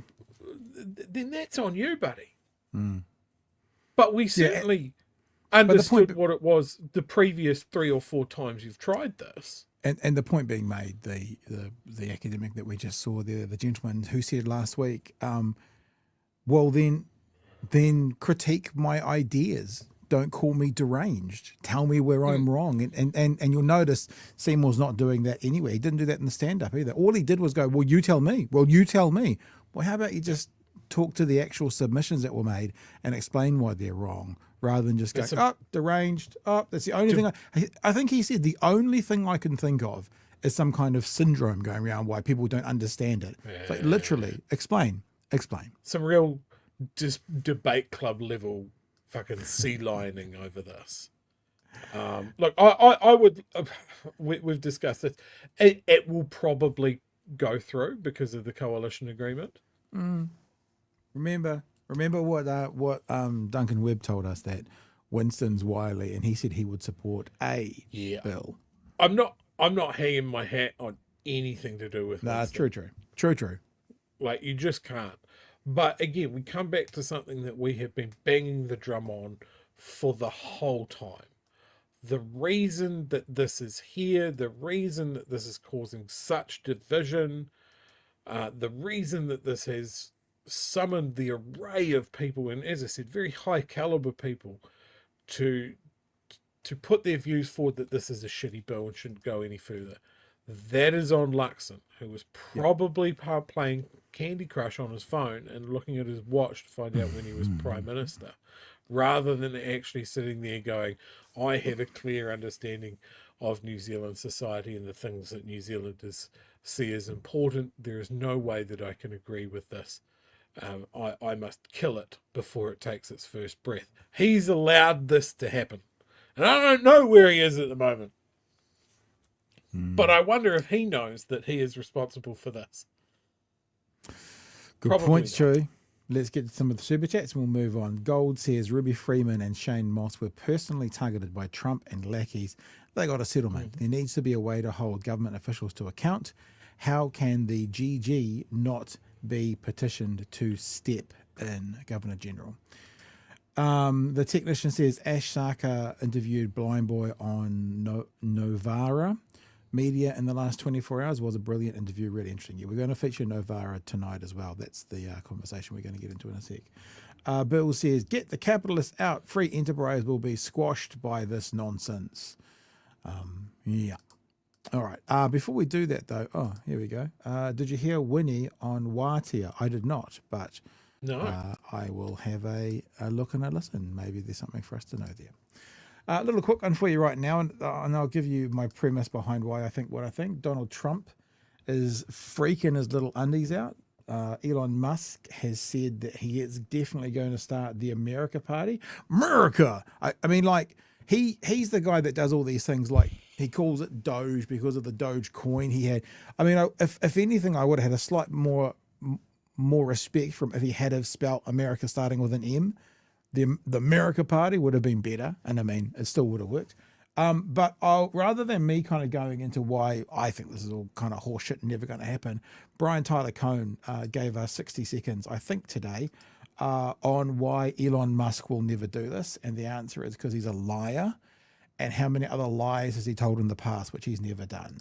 then that's on you, buddy. But we certainly understood what it was the previous 3 or 4 times you've tried this. And the point being made, the academic that we just saw there, the gentleman who said last week, well, then critique my ideas. Don't call me deranged. Tell me where I'm wrong. And you'll notice Seymour's not doing that anyway. He didn't do that in the stand-up either. All he did was go, well, you tell me. Well, you tell me. Well, how about you just talk to the actual submissions that were made and explain why they're wrong, rather than just go, deranged. That's the only thing. I think he said the only thing I can think of is some kind of syndrome going around why people don't understand it. It's like, literally, explain. Some real debate club level fucking sea lining over this. Look, I would, we've discussed this. It will probably go through because of the coalition agreement. Remember what Duncan Webb told us, that Winston's wily, and he said he would support a bill. I'm not hanging my hat on anything to do with Winston. True. Like, you just can't. But again, we come back to something that we have been banging the drum on for the whole time. The reason that this is here, the reason that this is causing such division, the reason that this has summoned the array of people, and as I said, very high caliber people, to put their views forward that this is a shitty bill and shouldn't go any further. That is on Luxon, who was probably playing Candy Crush on his phone and looking at his watch to find out when he was Prime Minister, rather than actually sitting there going, I have a clear understanding of New Zealand society and the things that New Zealanders see as important. There is no way that I can agree with this. I must kill it before it takes its first breath. He's allowed this to happen. And I don't know where he is at the moment. But I wonder if he knows that he is responsible for this. Good point, Chewy. Let's get to some of the super chats and we'll move on. Gold says Ruby Freeman and Shane Moss were personally targeted by Trump and lackeys. They got a settlement. There needs to be a way to hold government officials to account. How can the GG not be petitioned to step in, Governor General? The technician says Ash Sarkar interviewed Blind Boy on Novara Media in the last 24 hours. Was a brilliant interview, really interesting. Yeah, we're going to feature Novara tonight as well. That's the conversation we're going to get into in a sec. Bill says, get the capitalists out. Free enterprise will be squashed by this nonsense. Yeah. All right. Before we do that, though, here we go. Did you hear Winnie on Wātea? I did not, but no. I will have a look and a listen. Maybe there's something for us to know there. A little quick one for you right now, and I'll give you my premise behind why I think what I think. Donald Trump is freaking his little undies out. Elon Musk has said that he is definitely going to start the America Party. America! I mean, like, he's the guy that does all these things, like, he calls it Doge because of the Doge coin he had. I mean, if anything, I would have had a slight more respect from if he had have spelt America starting with an M. The America Party would have been better, and I mean, it still would have worked. But rather than me kind of going into why I think this is all kind of horseshit and never going to happen, Brian Tyler Cohn gave us 60 seconds, I think today, on why Elon Musk will never do this. And the answer is because he's a liar. And how many other lies has he told in the past, which he's never done?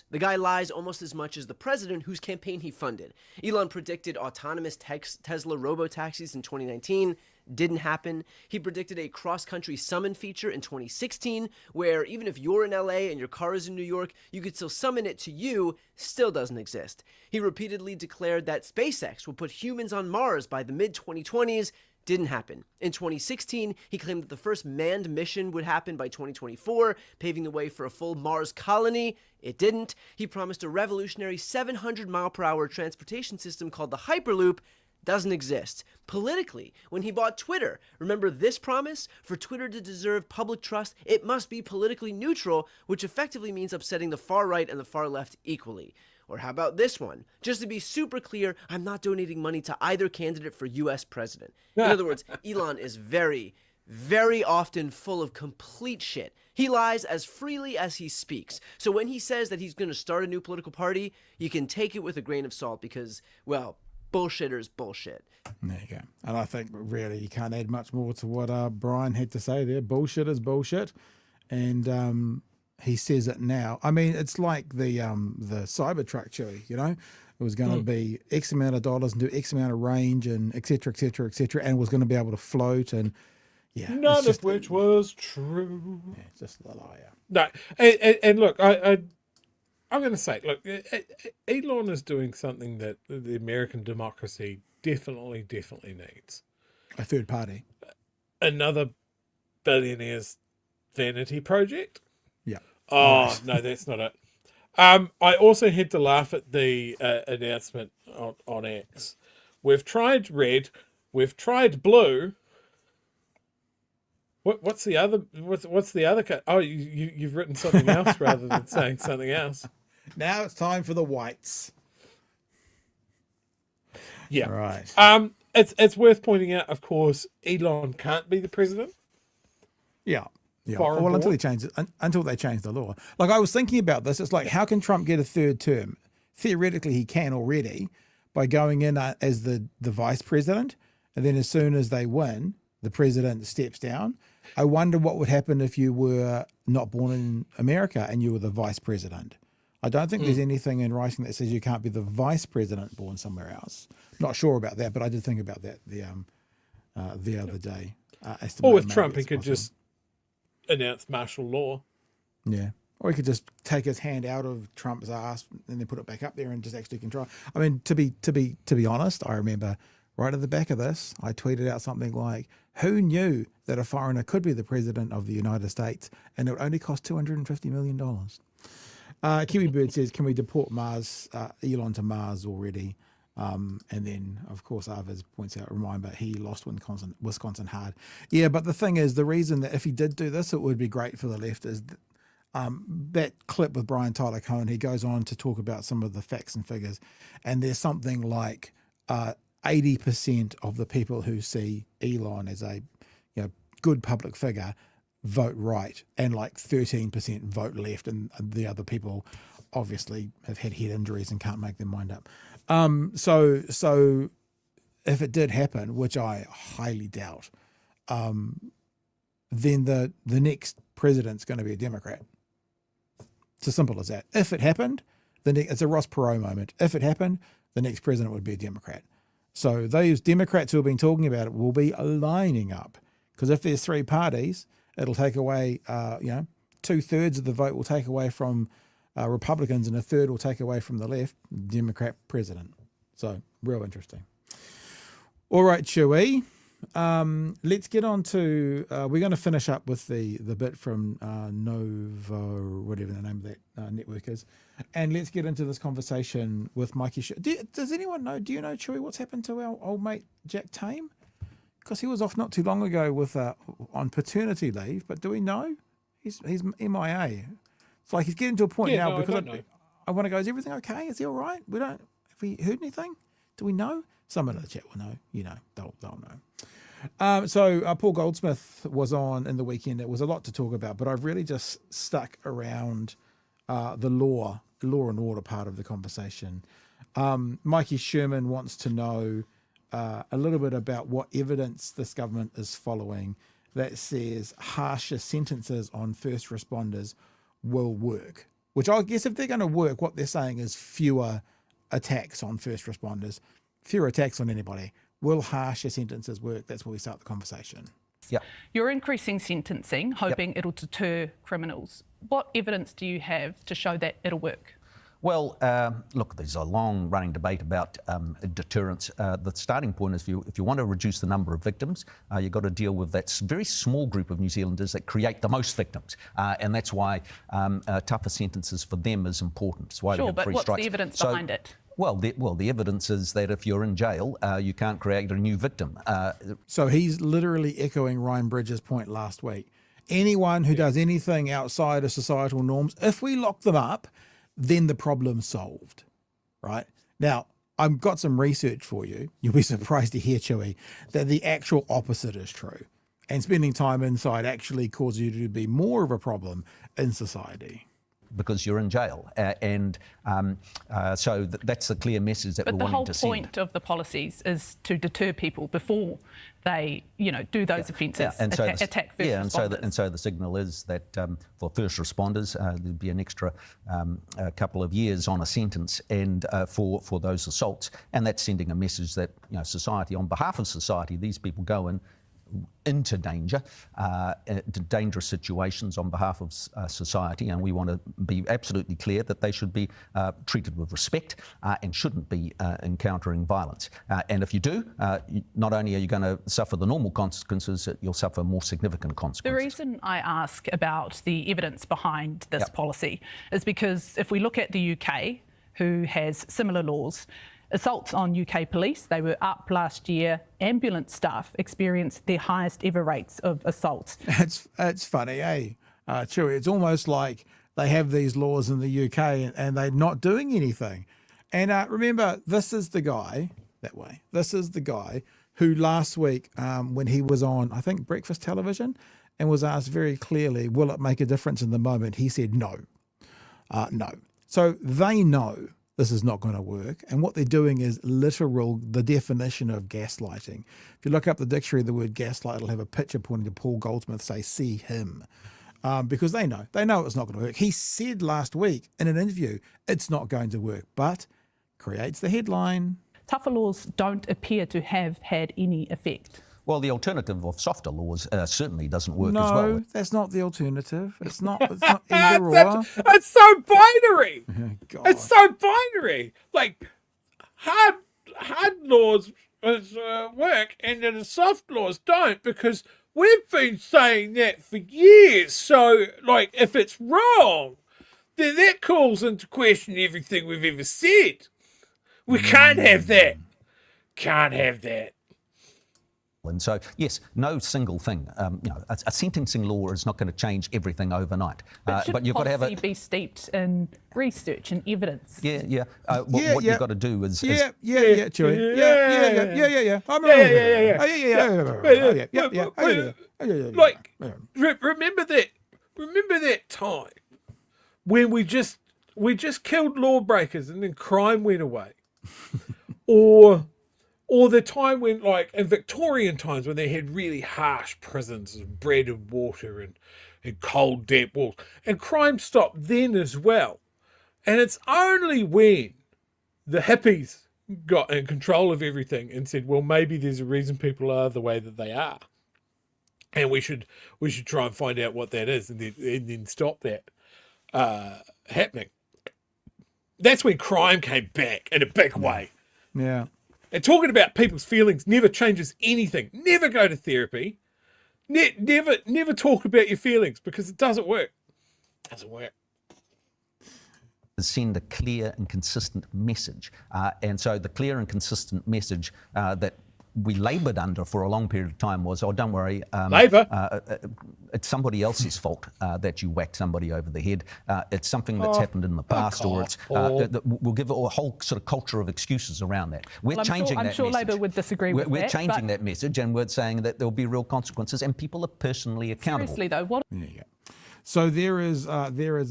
The guy lies almost as much as the president whose campaign he funded. Elon predicted autonomous Tesla robo-taxis in 2019. Didn't happen. He predicted a cross-country summon feature in 2016, where even if you're in LA and your car is in New York, you could still summon it to you. Still doesn't exist. He repeatedly declared that SpaceX will put humans on Mars by the mid-2020s. Didn't happen. In 2016, he claimed that the first manned mission would happen by 2024, paving the way for a full Mars colony. It didn't. He promised a revolutionary 700-mile-per-hour transportation system called the Hyperloop. Doesn't exist. Politically, when he bought Twitter, remember this promise? For Twitter to deserve public trust, it must be politically neutral, which effectively means upsetting the far right and the far left equally. Or how about this one? Just to be super clear, I'm not donating money to either candidate for US president. In other words, Elon is very, very often full of complete shit. He lies as freely as he speaks. So when he says that he's going to start a new political party, you can take it with a grain of salt because, well, bullshitter's bullshit. There you go. And I think really you can't add much more to what Brian had to say there. Bullshit is bullshit. And he says it now. I mean, it's like the Cybertruck, Chewy, you know? It was going to be X amount of dollars and do X amount of range and et cetera, et cetera, et cetera, and was going to be able to float and yeah. None of which was true. Yeah, just a liar. No, and look, I'm going to say, look, Elon is doing something that the American democracy definitely needs. A third party. Another billionaire's vanity project. Yeah. Oh, no, that's not it. I also had to laugh at the announcement on X. We've tried red, we've tried blue. What's the other? What's the other? Oh, you've written something else rather than saying something else. Now it's time for the whites. Yeah. Right. It's worth pointing out, of course, Elon can't be the president. Yeah. Yeah. Well, until they change the law. Like I was thinking about this, it's like how can Trump get a third term? Theoretically, he can already by going in as the vice president, and then as soon as they win, the president steps down. I wonder what would happen if you were not born in America and you were the vice president. I don't think there's anything in writing that says you can't be the vice president born somewhere else. Not sure about that, but I did think about that the other day. Or with Trump, he could just announce martial law. Yeah. Or he could just take his hand out of Trump's ass and then put it back up there and just actually control. I mean, to be honest, I remember right at the back of this, I tweeted out something like, who knew that a foreigner could be the president of the United States and it would only cost $250 million? Kiwi Bird says, can we deport Elon to Mars already? And then, of course, Arviz points out, remember, he lost Wisconsin hard. Yeah, but the thing is, the reason that if he did do this, it would be great for the left is that clip with Brian Tyler Cohen, he goes on to talk about some of the facts and figures. And there's something like 80% of the people who see Elon as a good public figure vote right, and like 13% vote left, and the other people obviously have had head injuries and can't make their mind up. So if it did happen, which I highly doubt, then the next president's going to be a Democrat. It's as simple as that. If it happened, it's a Ross Perot moment. If it happened, the next president would be a Democrat. So those Democrats who have been talking about it will be lining up, because if there's three parties, it'll take away, 2/3 of the vote will take away from Republicans and a third will take away from the left, Democrat president. So real interesting. All right, Chewy. Let's get on to, we're going to finish up with the bit from Novo, whatever the name of that network is. And let's get into this conversation with Mikey. Does anyone know, do you know, Chewy, what's happened to our old mate, Jack Tame? Because he was off not too long ago with on paternity leave, but do we know? He's MIA. It's like he's getting to a point now because I want to go, is everything okay? Is he all right? Have we heard anything? Do we know? Someone in the chat will know. They'll know. So Paul Goldsmith was on in the weekend. It was a lot to talk about, but I've really just stuck around the law and order part of the conversation. Mikey Sherman wants to know a little bit about what evidence this government is following that says harsher sentences on first responders will work, which I guess if they're going to work, what they're saying is fewer attacks on first responders, fewer attacks on anybody. Will harsher sentences work? That's where we start the conversation. Yeah. You're increasing sentencing, hoping it'll deter criminals. What evidence do you have to show that it'll work? Well, look, there's a long-running debate about deterrence. The starting point is if you want to reduce the number of victims, you've got to deal with that very small group of New Zealanders that create the most victims. And that's why tougher sentences for them is important. It's why sure, but what's the evidence behind it? Well, the evidence is that if you're in jail, you can't create a new victim. So he's literally echoing Ryan Bridges' point last week. Anyone who does anything outside of societal norms, if we lock them up, then the problem's solved, right? Now, I've got some research for you. You'll be surprised to hear, Chewy, that the actual opposite is true. and spending time inside actually causes you to be more of a problem in society. Because you're in jail. So that's the clear message that we're wanting to send. But the whole point of the policies is to deter people before they, do those offences, attack first responders. And so the signal is that for first responders, there'd be an extra couple of years on a sentence, and for those assaults. And that's sending a message that, society, on behalf of society, these people go into danger, dangerous situations on behalf of society, and we want to be absolutely clear that they should be treated with respect and shouldn't be encountering violence. And if you do, not only are you going to suffer the normal consequences, you'll suffer more significant consequences. The reason I ask about the evidence behind this policy is because if we look at the UK, who has similar laws, assaults on UK police, they were up last year. Ambulance staff experienced their highest ever rates of assaults. It's funny, eh? Chewy, it's almost like they have these laws in the UK and they're not doing anything. And remember, this is the guy who last week, when he was on, I think, Breakfast Television, and was asked very clearly, will it make a difference in the moment? He said no. No. So they know this is not going to work. And what they're doing is the definition of gaslighting. If you look up the dictionary, the word gaslight will have a picture pointing to Paul Goldsmith, say, see him. Because they know it's not going to work. He said last week in an interview, it's not going to work, but creates the headline. Tougher laws don't appear to have had any effect. Well, the alternative of softer laws certainly doesn't work as well. No, that's not the alternative. It's not either or. It's so binary. God. It's so binary. Like, hard laws work, and then the soft laws don't, because we've been saying that for years. So, like, if it's wrong, then that calls into question everything we've ever said. We can't have that. Can't have that. And so, yes, no single thing. A sentencing law is not going to change everything overnight. But you've got to have it be steeped in research and evidence. What you've got to do is Chewy. Like, remember that time when we just killed lawbreakers and then crime went away, or the time when, like, in Victorian times, when they had really harsh prisons and bread and water and cold, damp walls, and crime stopped then as well. And it's only when the hippies got in control of everything and said, well, maybe there's a reason people are the way that they are, and we should try and find out what that is, and then stop that happening. That's when crime came back in a big way. Yeah. And talking about people's feelings never changes anything. Never go to therapy. Never talk about your feelings, because it doesn't work. It doesn't work. Send a clear and consistent message. And so the clear and consistent message that we laboured under for a long period of time was, oh, don't worry. Labour. It's somebody else's fault that you whacked somebody over the head. It's something that's happened in the past, or it's we'll give a whole sort of culture of excuses around that. We're changing that message. I'm sure Labour would disagree with that. We're changing that message, and we're saying that there'll be real consequences, and people are personally accountable. Seriously, though, what? Yeah. So there is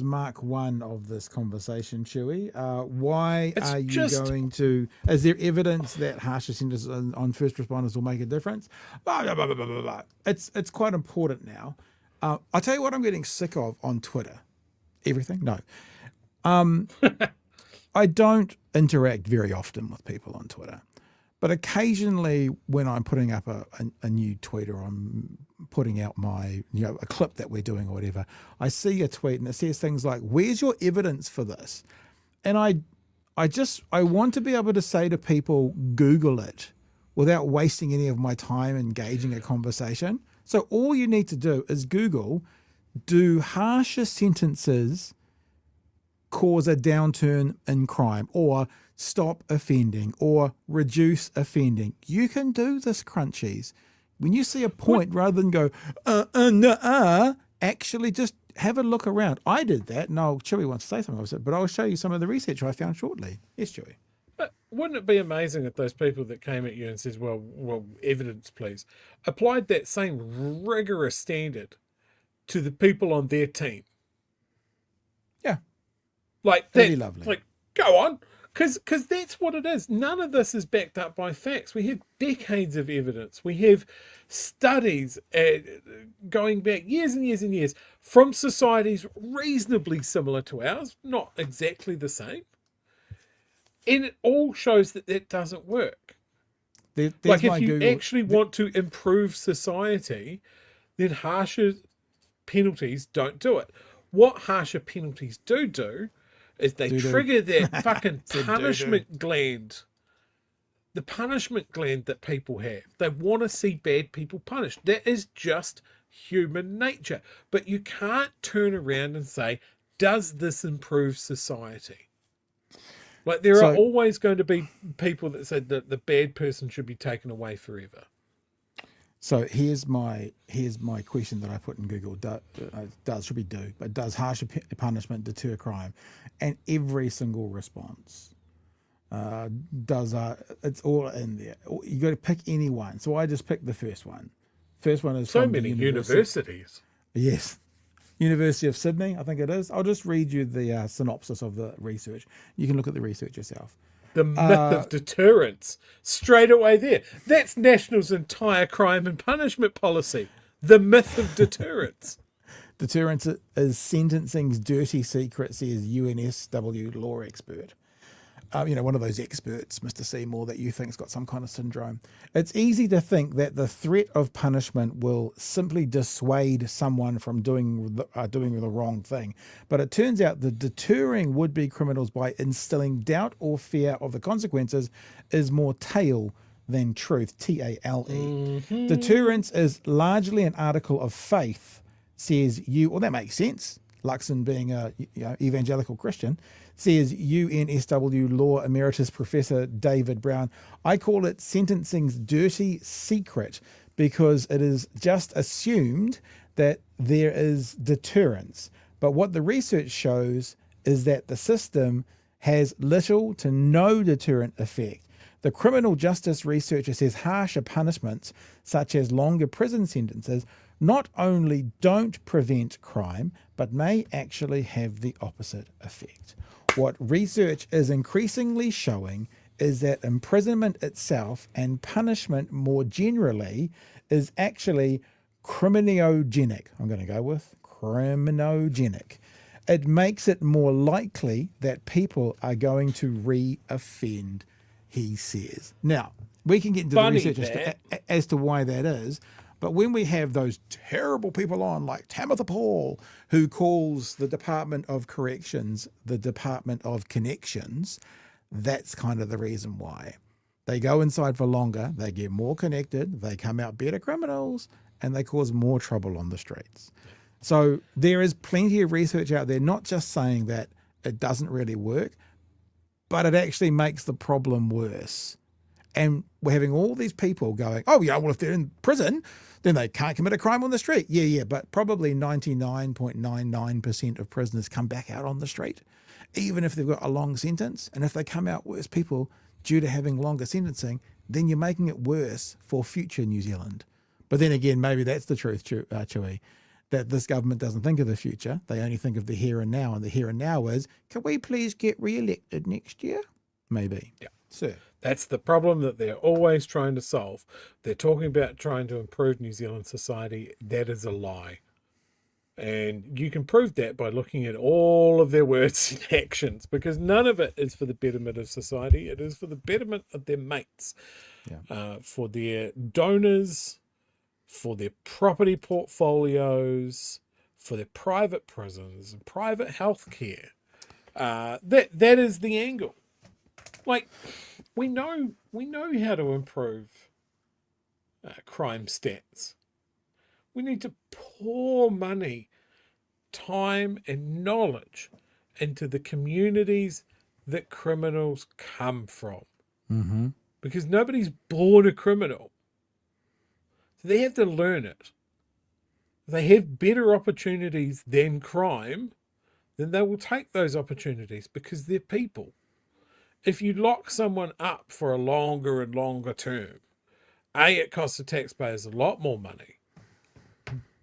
Mark 1 of this conversation, Chewy. Why are you going to? Is there evidence that harsher sentences on first responders will make a difference? It's quite important now. I'll tell you what I'm getting sick of on Twitter. Everything? No. I don't interact very often with people on Twitter, but occasionally when I'm putting up a new tweet, or I'm putting out my, a clip that we're doing or whatever, I see a tweet and it says things like, where's your evidence for this? And I want to be able to say to people, Google it, without wasting any of my time engaging a conversation. So all you need to do is Google, do harsher sentences cause a downturn in crime, or stop offending, or reduce offending? You can do this, crunchies. When you see a point, rather than go, actually just have a look around. I did that. No, Chewy wants to say something about it, but I'll show you some of the research I found shortly. Yes, Chewy. wouldn't it be amazing if those people that came at you and says, well, evidence, please, applied that same rigorous standard to the people on their team? Yeah. Like, that'd be lovely. Like, go on. Because that's what it is. None of this is backed up by facts. We have decades of evidence. We have studies going back years and years and years from societies reasonably similar to ours, not exactly the same. And it all shows that that doesn't work. Like, if you actually want to improve society, then harsher penalties don't do it. What harsher penalties do is they trigger that fucking punishment gland. The punishment gland that people have. They want to see bad people punished. That is just human nature. But you can't turn around and say, does this improve society? Like, there are always going to be people that say that the bad person should be taken away forever. So here's my question that I put in Google. Does harsher punishment deter crime? And every single response it's all in there. You got to pick any one. So I just picked the first one. First one is so many universities. Yes. University of Sydney, I think it is. I'll just read you the synopsis of the research. You can look at the research yourself. The myth of deterrence, straight away there. That's National's entire crime and punishment policy. The myth of deterrence. Deterrence is sentencing's dirty secret, says UNSW law expert. One of those experts, Mr. Seymour, that you think's got some kind of syndrome. It's easy to think that the threat of punishment will simply dissuade someone from doing the wrong thing. But it turns out that deterring would-be criminals by instilling doubt or fear of the consequences is more tale than truth, TALE. Mm-hmm. Deterrence is largely an article of faith, says well, that makes sense. Luxon being a evangelical Christian, says UNSW Law Emeritus Professor David Brown. I call it sentencing's dirty secret because it is just assumed that there is deterrence. But what the research shows is that the system has little to no deterrent effect. The criminal justice researcher says harsher punishments, such as longer prison sentences, not only don't prevent crime, but may actually have the opposite effect. What research is increasingly showing is that imprisonment itself and punishment more generally is actually criminogenic. I'm going to go with criminogenic. It makes it more likely that people are going to re-offend, he says. Now, we can get into the research as to why that is, but when we have those terrible people on, like Tamitha Paul, who calls the Department of Corrections the Department of Connections, that's kind of the reason why. They go inside for longer, they get more connected, they come out better criminals, and they cause more trouble on the streets. So there is plenty of research out there, not just saying that it doesn't really work, but it actually makes the problem worse. And we're having all these people going, well, if they're in prison, then they can't commit a crime on the street. Yeah, but probably 99.99% of prisoners come back out on the street, even if they've got a long sentence. And if they come out worse people due to having longer sentencing, then you're making it worse for future New Zealand. But then again, maybe that's the truth, Chewy, that this government doesn't think of the future. They only think of the here and now. And the here and now is, can we please get re-elected next year? Maybe. Yeah. Sir. That's the problem that they're always trying to solve. They're talking about trying to improve New Zealand society. That is a lie. And you can prove that by looking at all of their words and actions, because none of it is for the betterment of society. It is for the betterment of their mates, for their donors, for their property portfolios, for their private prisons and private health care. That is the angle. Like, we know how to improve crime stats. We need to pour money, time, and knowledge into the communities that criminals come from. Mm-hmm. Because nobody's born a criminal. So they have to learn it. If they have better opportunities than crime, then they will take those opportunities because they're people. if you lock someone up for a longer and longer term, A, it costs the taxpayers a lot more money.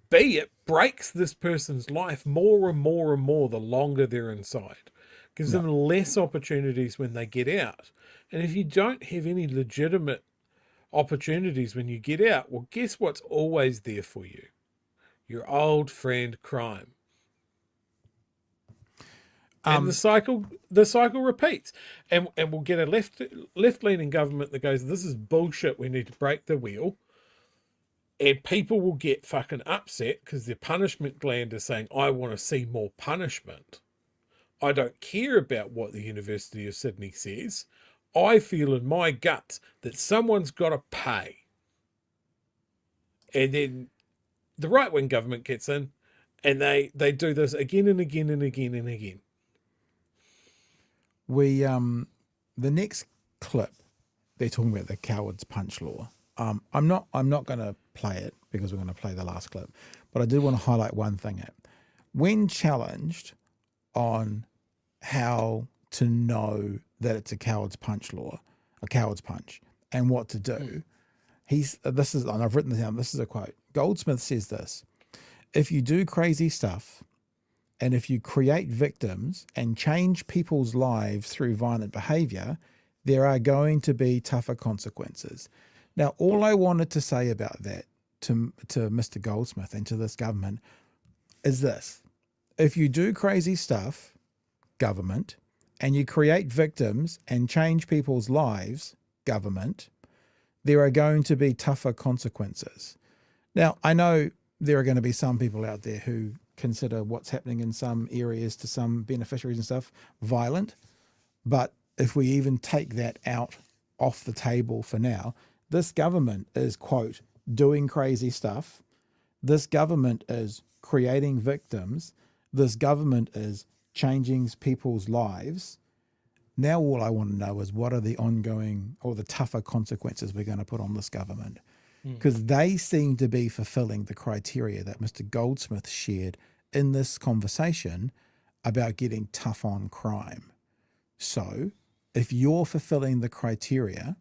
B, it breaks this person's life more and more and more the longer they're inside. Gives them less opportunities when they get out. And if you don't have any legitimate opportunities when you get out, well, guess what's always there for you? Your old friend crime. And the cycle repeats. And we'll get a left-leaning government that goes, this is bullshit, we need to break the wheel. And people will get fucking upset because their punishment gland is saying, I want to see more punishment. I don't care about what the University of Sydney says. I feel in my guts that someone's got to pay. And then the right-wing government gets in and they do this again and again and again and again. The next clip, they're talking about the coward's punch law. I'm not going to play it because we're going to play the last clip, but I did want to highlight one thing. When challenged on how to know that it's a coward's punch law, a coward's punch, and what to do, and I've written this down, this is a quote. Goldsmith says this: if you do crazy stuff, and if you create victims and change people's lives through violent behavior, there are going to be tougher consequences. Now, all I wanted to say about that to Mr. Goldsmith and to this government is this: if you do crazy stuff, government, and you create victims and change people's lives, government, there are going to be tougher consequences. Now, I know there are going to be some people out there who consider what's happening in some areas to some beneficiaries and stuff violent, but if we even take that out off the table for now, this government is, quote, doing crazy stuff. This government is creating victims. This government is changing people's lives. Now all I want to know is what are the ongoing or the tougher consequences we're going to put on this government? Because they seem to be fulfilling the criteria that Mr. Goldsmith shared in this conversation about getting tough on crime. So if you're fulfilling the criteria,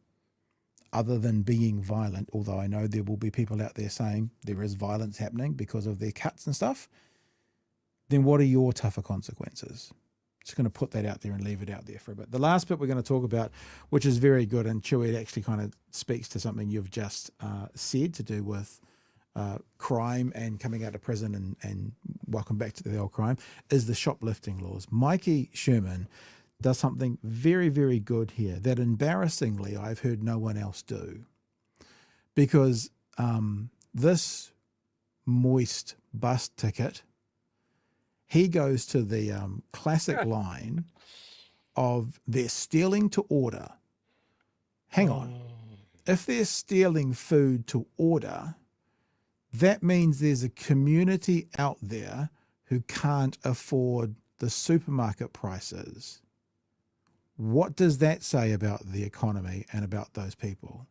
other than being violent, although I know there will be people out there saying there is violence happening because of their cuts and stuff, then what are your tougher consequences? Just going to put that out there and leave it out there for a bit. The last bit we're going to talk about, which is very good, and Chewy, it actually kind of speaks to something you've just said to do with crime and coming out of prison and welcome back to the old crime, is the shoplifting laws. Mikey Sherman does something very, very good here that embarrassingly I've heard no one else do. Because this moist bus ticket, he goes to the classic line of they're stealing to order. Hang on. If they're stealing food to order, that means there's a community out there who can't afford the supermarket prices. What does that say about the economy and about those people?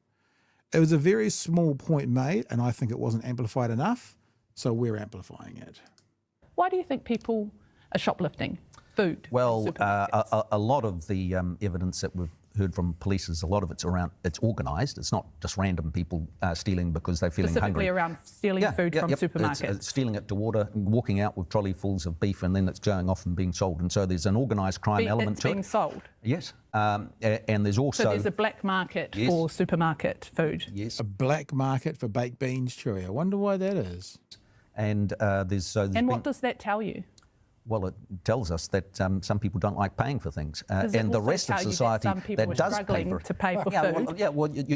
It was a very small point made, and I think it wasn't amplified enough, so we're amplifying it. Why do you think people are shoplifting food? Well, a lot of the evidence that we've heard from police is a lot of it's around, it's organised. It's not just random people stealing because they're feeling Specifically hungry. around stealing food from supermarkets. It's stealing it to order, walking out with trolleyfuls of beef, and then it's going off and being sold. And so there's an organised crime element to it. It's being sold? Yes. And there's also... So there's a black market for supermarket food? Yes. A black market for baked beans, Chewy. I wonder why that is. And and what does that tell you? Well, it tells us that some people don't like paying for things, and the rest of society that does pay for to pay for food,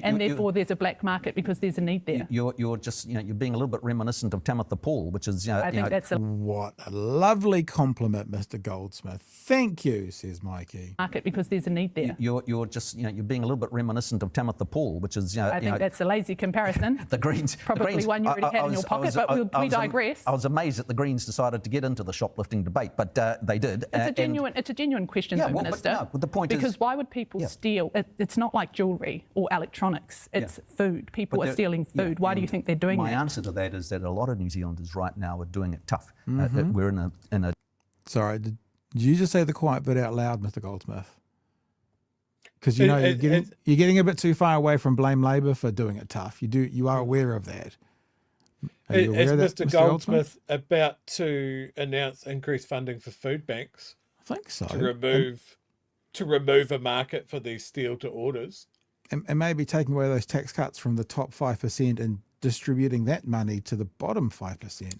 and therefore there's a black market because there's a need there. You're just you're being a little bit reminiscent of Tamitha Paul, which is I think that's what a lovely compliment, Mr. Goldsmith. Thank you, says Mikey. Market because there's a need there. You're just you're being a little bit reminiscent of Tamitha Paul, which is I think that's a lazy comparison. The Greens probably one you already had in your pocket, but we digress. I was amazed that the Greens decided to get into the shoplifting debate, but they did. It's a genuine question, though, Minister. But the point because is, why would people steal? It's not like jewellery or electronics. It's food. People are stealing food. Why do you think they're doing that? My answer to that is that a lot of New Zealanders right now are doing it tough. We're in a. Sorry, did you just say the quiet bit out loud, Mr. Goldsmith? Because you're getting a bit too far away from blame Labor for doing it tough. You are aware of that. Are you aware of that, Mr. Goldsmith about to announce increased funding for food banks? I think so. To remove a market for these steal to orders. And maybe taking away those tax cuts from the top 5% and distributing that money to the bottom 5%.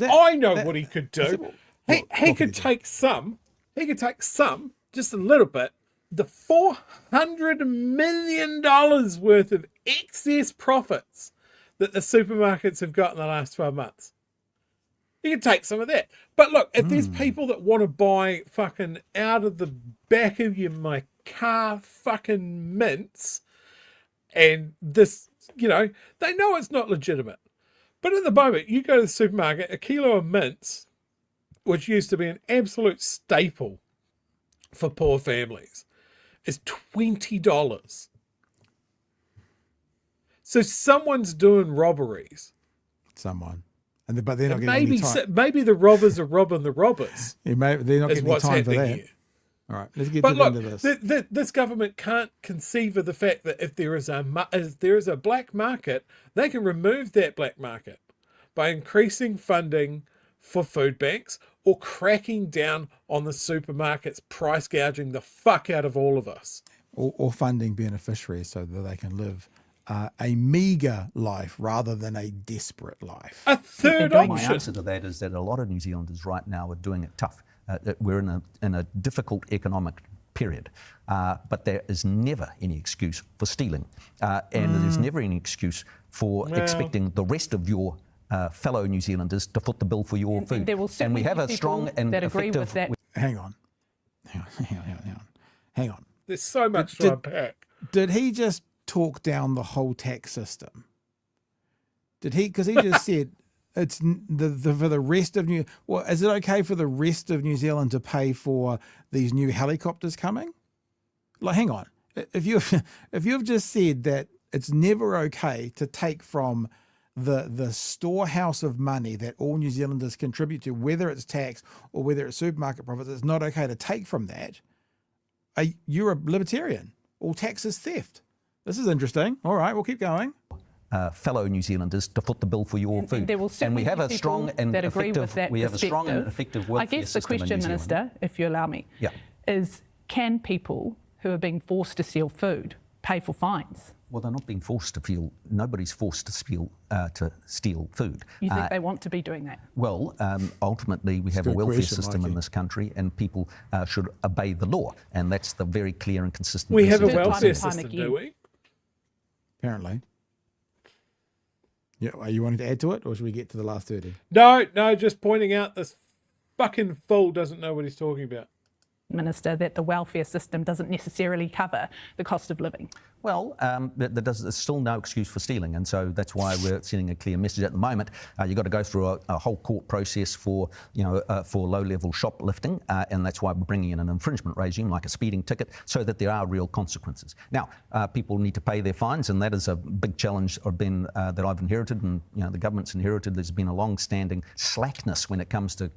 I know what he could do. He could take some, just a little bit, the $400 million worth of excess profits that the supermarkets have got in the last 12 months. You can take some of that. But look, if there's people that want to buy fucking out of the back of my car fucking mints, and this, they know it's not legitimate. But at the moment, you go to the supermarket, a kilo of mints, which used to be an absolute staple for poor families, is $20. So someone's doing robberies. Someone. But they're not getting any time. Maybe the robbers are robbing the robbers. They're not getting any time for that. Here. All right, let's get to the end of this. This government can't conceive of the fact that if there is a black market, they can remove that black market by increasing funding for food banks or cracking down on the supermarkets, price gouging the fuck out of all of us. Or funding beneficiaries so that they can live a meagre life rather than a desperate life. A third option. My answer to that is that a lot of New Zealanders right now are doing it tough. We're in a difficult economic period, but there is never any excuse for stealing, and there's never any excuse for expecting the rest of your fellow New Zealanders to foot the bill for your food. And we have a strong and effective... Hang on. There's so much to unpack. Did he just talk down the whole tax system? Did he? Because he just said it's for the rest of New. Well, is it okay for the rest of New Zealand to pay for these new helicopters coming? Like, hang on. If you've just said that it's never okay to take from the storehouse of money that all New Zealanders contribute to, whether it's tax or whether it's supermarket profits, it's not okay to take from that. You're a libertarian. All tax is theft. This is interesting. All right, we'll keep going. Fellow New Zealanders to foot the bill for your food. And we have a strong and effective welfare I guess the system in question, New Zealand. Minister, if you allow me, is can people who are being forced to steal food pay for fines? Well, they're not being forced to steal. Nobody's forced to steal food. You think they want to be doing that? Well, ultimately, we have a welfare system in this country, and people should obey the law, and that's the very clear and consistent. We have a welfare system, do we? Apparently. Yeah, are you wanting to add to it, or should we get to the last 30? No, just pointing out this fucking fool doesn't know what he's talking about. Minister, that the welfare system doesn't necessarily cover the cost of living. Well, there's still no excuse for stealing, and so that's why we're sending a clear message at the moment. You've got to go through a whole court process for low-level shoplifting, and that's why we're bringing in an infringement regime like a speeding ticket, so that there are real consequences. Now, people need to pay their fines, and that is a big challenge that I've inherited, and the government's inherited. There's been a long-standing slackness when it comes to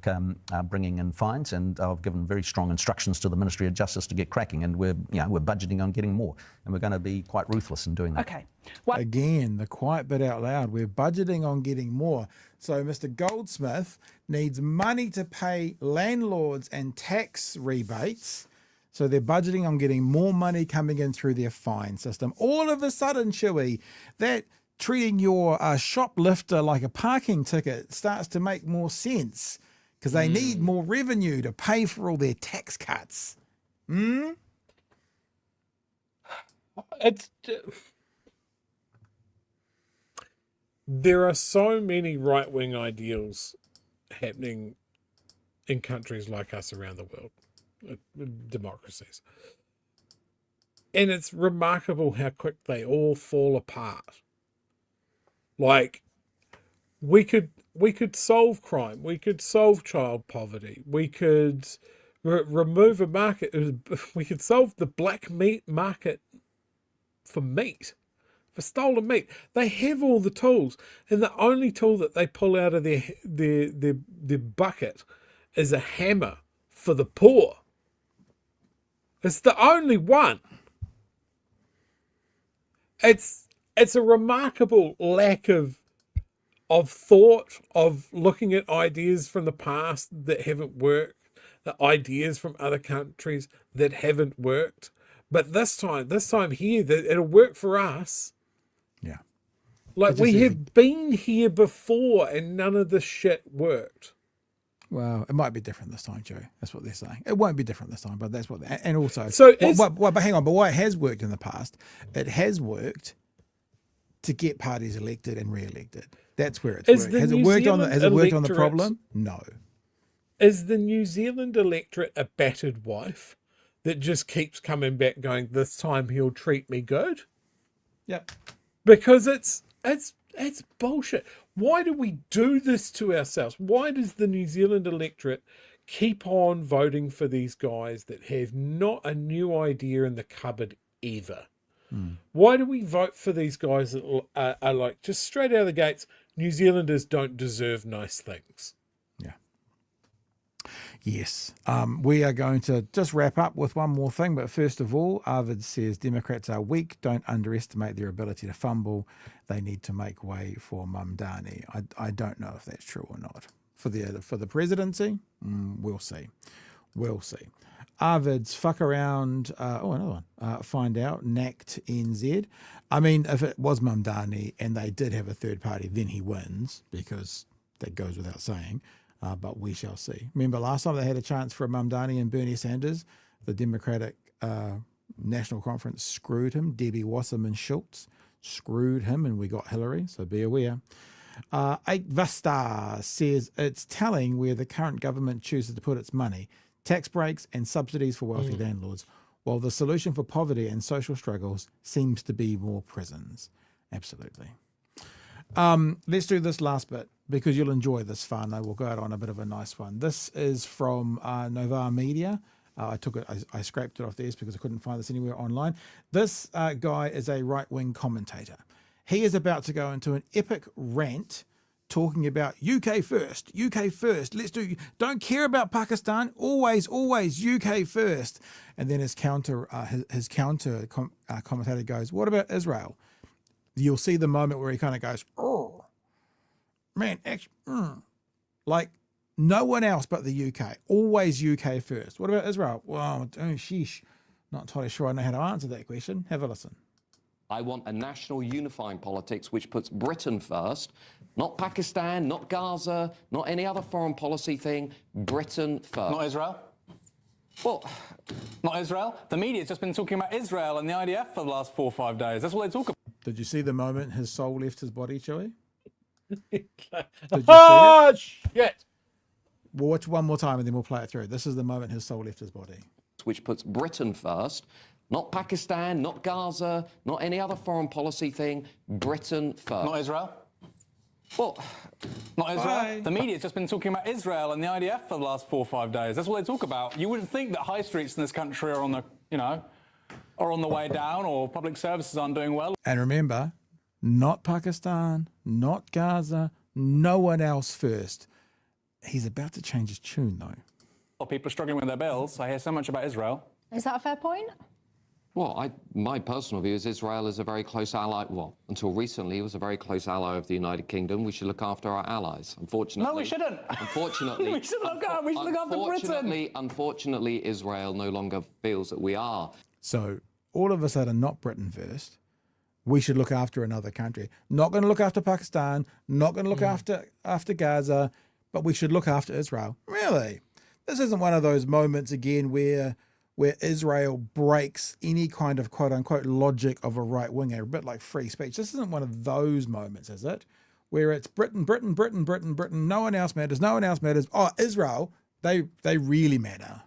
bringing in fines, and I've given very strong instructions to the Ministry of Justice to get cracking, and we're budgeting on getting more, and we're going to be quite ruthless in doing that. Okay. Again, the quiet bit out loud. We're budgeting on getting more. So Mr. Goldsmith needs money to pay landlords and tax rebates. So they're budgeting on getting more money coming in through their fine system. All of a sudden, Chewy, that treating your shoplifter like a parking ticket starts to make more sense because they need more revenue to pay for all their tax cuts. There are so many right-wing ideals happening in countries like us around the world, democracies. And it's remarkable how quick they all fall apart. Like, we could solve crime, we could solve child poverty, we could remove a market, we could solve the black meat market for stolen meat. They have all the tools, and the only tool that they pull out of their bucket is a hammer for the poor. It's the only one. it's a remarkable lack of thought, of looking at ideas from the past that haven't worked, the ideas from other countries that haven't worked. But this time here, that it'll work for us. Yeah. Like, we have been here before and none of this shit worked. Well, it might be different this time, Joe. That's what they're saying. It won't be different this time, but that's what. And also, but hang on. But why it has worked in the past? It has worked to get parties elected and re-elected. That's where it's worked. Has it worked on the problem? No. Is the New Zealand electorate a battered wife that just keeps coming back, going, "This time he'll treat me good"? Yep. Because it's bullshit. Why do we do this to ourselves? Why does the New Zealand electorate keep on voting for these guys that have not a new idea in the cupboard ever? Why do we vote for these guys that are like, just straight out of the gates, New Zealanders don't deserve nice things? Yeah. Yes. We are going to just wrap up with one more thing, but first of all, Arvid says Democrats are weak. Don't underestimate their ability to fumble. They need to make way for Mamdani. I don't know if that's true or not. For the presidency, we'll see. We'll see. Arvid's fuck around. Another one. Find out. NACT NZ. I mean, if it was Mamdani and they did have a third party, then he wins, because that goes without saying. But we shall see. Remember last time they had a chance for a Mamdani and Bernie Sanders? The Democratic National Conference screwed him. Debbie Wasserman Schultz screwed him, and we got Hillary, so be aware. 8 Vasta says it's telling where the current government chooses to put its money. Tax breaks and subsidies for wealthy landlords, while the solution for poverty and social struggles seems to be more prisons. Absolutely. Let's do this last bit, because you'll enjoy this fun. We'll go out on a bit of a nice one. This is from Nova Media. I scraped it off theirs because I couldn't find this anywhere online. This guy is a right-wing commentator. He is about to go into an epic rant talking about UK first, don't care about Pakistan, always UK first. And then his counter commentator goes, what about Israel? You'll see the moment where he kind of goes, oh, man, like no one else but the UK, always UK first. What about Israel? Well, sheesh, not entirely sure I know how to answer that question. Have a listen. I want a national unifying politics which puts Britain first, not Pakistan, not Gaza, not any other foreign policy thing, Britain first. Not Israel? Well, not Israel. The media's just been talking about Israel and the IDF for the last 4 or 5 days. That's what they talk about. Did you see the moment his soul left his body, Joey? Did you see it? Shit! We'll watch one more time and then we'll play it through. This is the moment his soul left his body. Which puts Britain first, not Pakistan, not Gaza, not any other foreign policy thing, Britain first. Not Israel? Well, not Israel. The media's just been talking about Israel and the IDF for the last 4 or 5 days. That's what they talk about. You wouldn't think that high streets in this country are on the, are on the way down, or public services aren't doing well. And remember, not Pakistan, not Gaza, no one else first. He's about to change his tune, though. Well, people are struggling with their bills. I hear so much about Israel. Is that a fair point? Well, my personal view is Israel is a very close ally. Well, until recently, it was a very close ally of the United Kingdom. We should look after our allies. Unfortunately, no, we shouldn't. Unfortunately, we should look after Britain. Unfortunately, Israel no longer feels that we are. So all of a sudden, not Britain first. We should look after another country. Not going to look after Pakistan. Not going to look after Gaza. But we should look after Israel. Really? This isn't one of those moments again where Israel breaks any kind of quote-unquote logic of a right-winger, a bit like free speech. This isn't one of those moments, is it? Where it's Britain, no one else matters, Oh, Israel, they really matter.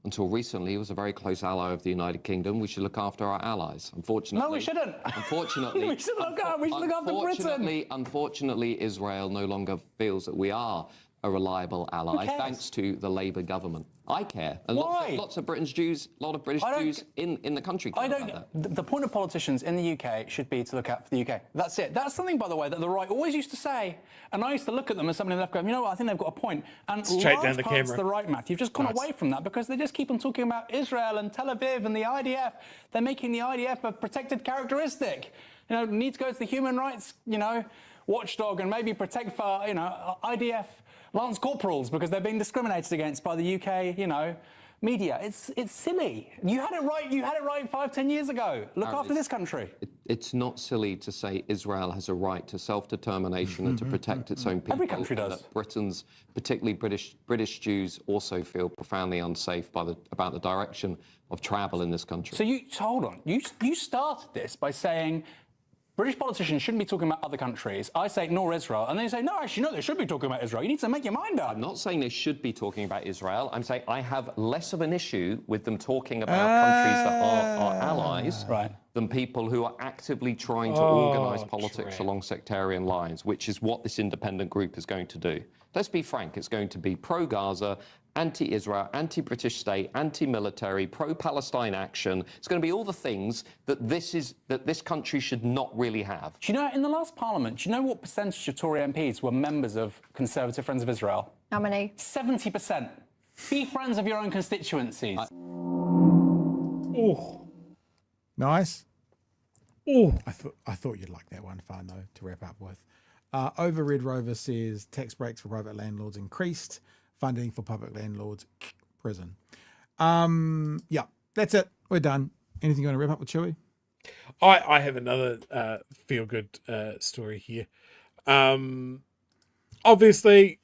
Until recently, it was a very close ally of the United Kingdom. We should look after our allies. Unfortunately... No, we shouldn't. Unfortunately... we should look after Britain. Unfortunately, Israel no longer feels that we are a reliable ally, thanks to the Labour government. I care. And lots of Britain's Jews, a lot of British Jews in the country care about that. The point of politicians in the UK should be to look out for the UK. That's it. That's something, by the way, that the right always used to say. And I used to look at them as somebody on the left going, you know what, I think they've got a point. And Straight down the parts camera. of the right, Matt, you've just gone away from that because they just keep on talking about Israel and Tel Aviv and the IDF. They're making the IDF a protected characteristic. You know, need to go to the human rights, you know, watchdog and maybe protect for, you know, IDF lance corporals because they're being discriminated against by the UK, you know, media. It's silly. You had it right. You had it right 5-10 years ago. Look after this country. It's not silly to say Israel has a right to self-determination and to protect its own people. Every country does. That Britons, particularly British Jews, also feel profoundly unsafe about the direction of travel in this country. So hold on. You started this by saying British politicians shouldn't be talking about other countries. I say nor Israel, and then you say no, actually no, they should be talking about Israel. You need to make your mind up. I'm not saying they should be talking about Israel. I'm saying I have less of an issue with them talking about countries that are allies than people who are actively trying to organise politics along sectarian lines, which is what this independent group is going to do. Let's be frank, it's going to be pro-Gaza, anti-Israel, anti-British state, anti-military, pro-Palestine action. It's going to be all the things that this country should not really have. Do you know, in the last parliament, do you know what percentage of Tory MPs were members of Conservative Friends of Israel? How many? 70%. Be friends of your own constituencies. Nice. Oh, I thought you'd like that one, Fano, to wrap up with. Over Red Rover says tax breaks for private landlords increased. Funding for public landlords, prison. Yeah, that's it. We're done. Anything you want to wrap up with, Chewy? I have another feel-good story here. Obviously,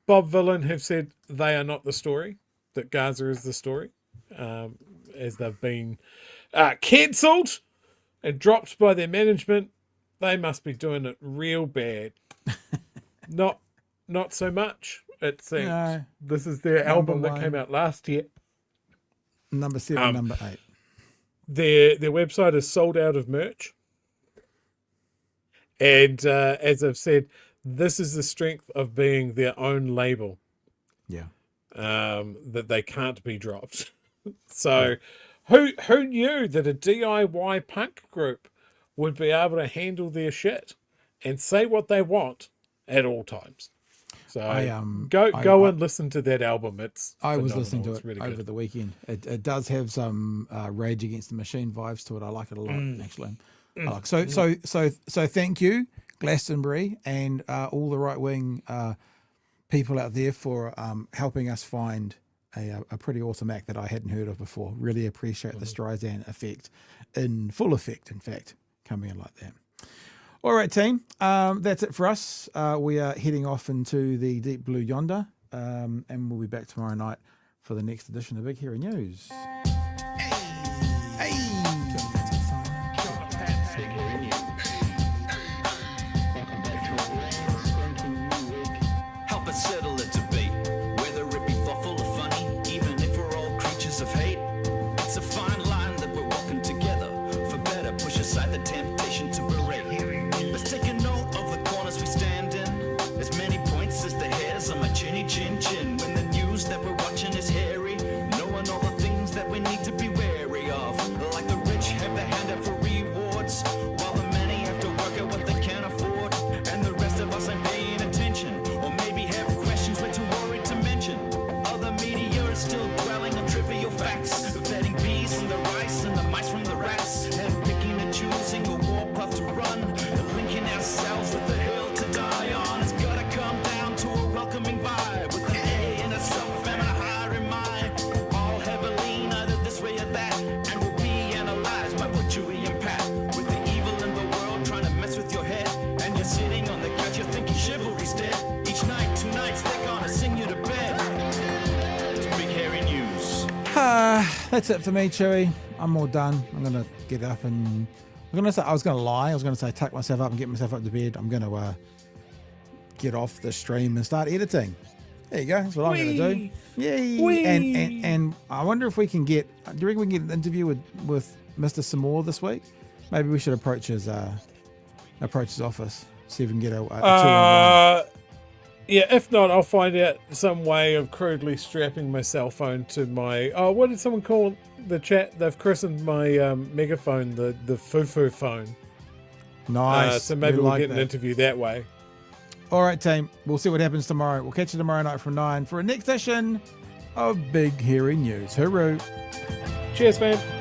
Bob Villan have said they are not the story, that Gaza is the story, as they've been cancelled and dropped by their management. They must be doing it real bad. Not so much. It seems. No. This is their album that came out last year. Number 7, number 8. Their website is sold out of merch. And as I've said, this is the strength of being their own label. Yeah. That they can't be dropped. So who knew that a DIY punk group would be able to handle their shit and say what they want at all times? So go and listen to that album. I was listening to it really over the weekend. It does have some Rage Against the Machine vibes to it. I like it a lot, actually. So thank you, Glastonbury, and all the right wing people out there for helping us find a pretty awesome act that I hadn't heard of before. Really appreciate the Streisand effect, in full effect, in fact, coming in like that. All right, team. That's it for us. We are heading off into the deep blue yonder, and we'll be back tomorrow night for the next edition of Big Hairy News. Help us settle a debate, whether it be thoughtful or funny, even if we're all creatures of hate. It's a fine line that we're walking together. For better, push aside the temptation to berate. Let's take a note of the corners we stand in. As many points as the hairs on my chinny chin chin. When the news that we're watching is hairy, knowing all the things that we need to be wary of. Like the rich have the hand out for rewards, while the many have to work at what they can't afford. And the rest of us ain't paying attention, or maybe have questions we're too worried to mention. Other media is still dwelling on trivial facts, vetting peas from the rice and the mice from the rats, and picking and choosing a war path to run, and linking ourselves with the hill to die on. It's gotta come down to a welcoming vibe, with an A and a self and a higher in mind. All heavily either this way or that, and will be analyzed by what Chewy and Pat. With the evil in the world trying to mess with your head, and you're sitting on the couch, you're thinking chivalry's dead. Each night, 2 nights, they're gonna sing you to bed. It's Big Hairy News. That's it for me, Chewy. I'm all done. I'm going to get up and... I was going to lie. I was going to say tuck myself up and get myself up to bed. I'm going to get off the stream and start editing. There you go. That's what I'm going to do. Yay! And I wonder if we can get... Do you reckon we can get an interview with Mr. Samore this week? Maybe we should approach his office. See if we can get a 2-on-1. Yeah, if not, I'll find out some way of crudely strapping my cell phone to my... Oh, what did someone call the chat? They've christened my megaphone the foo-foo phone. Nice. So maybe We we'll like get an that. interview that way. All right, team. We'll see what happens tomorrow. We'll catch you tomorrow night from 9 for a next session of Big Hairy News. Hooroo. Cheers, fam.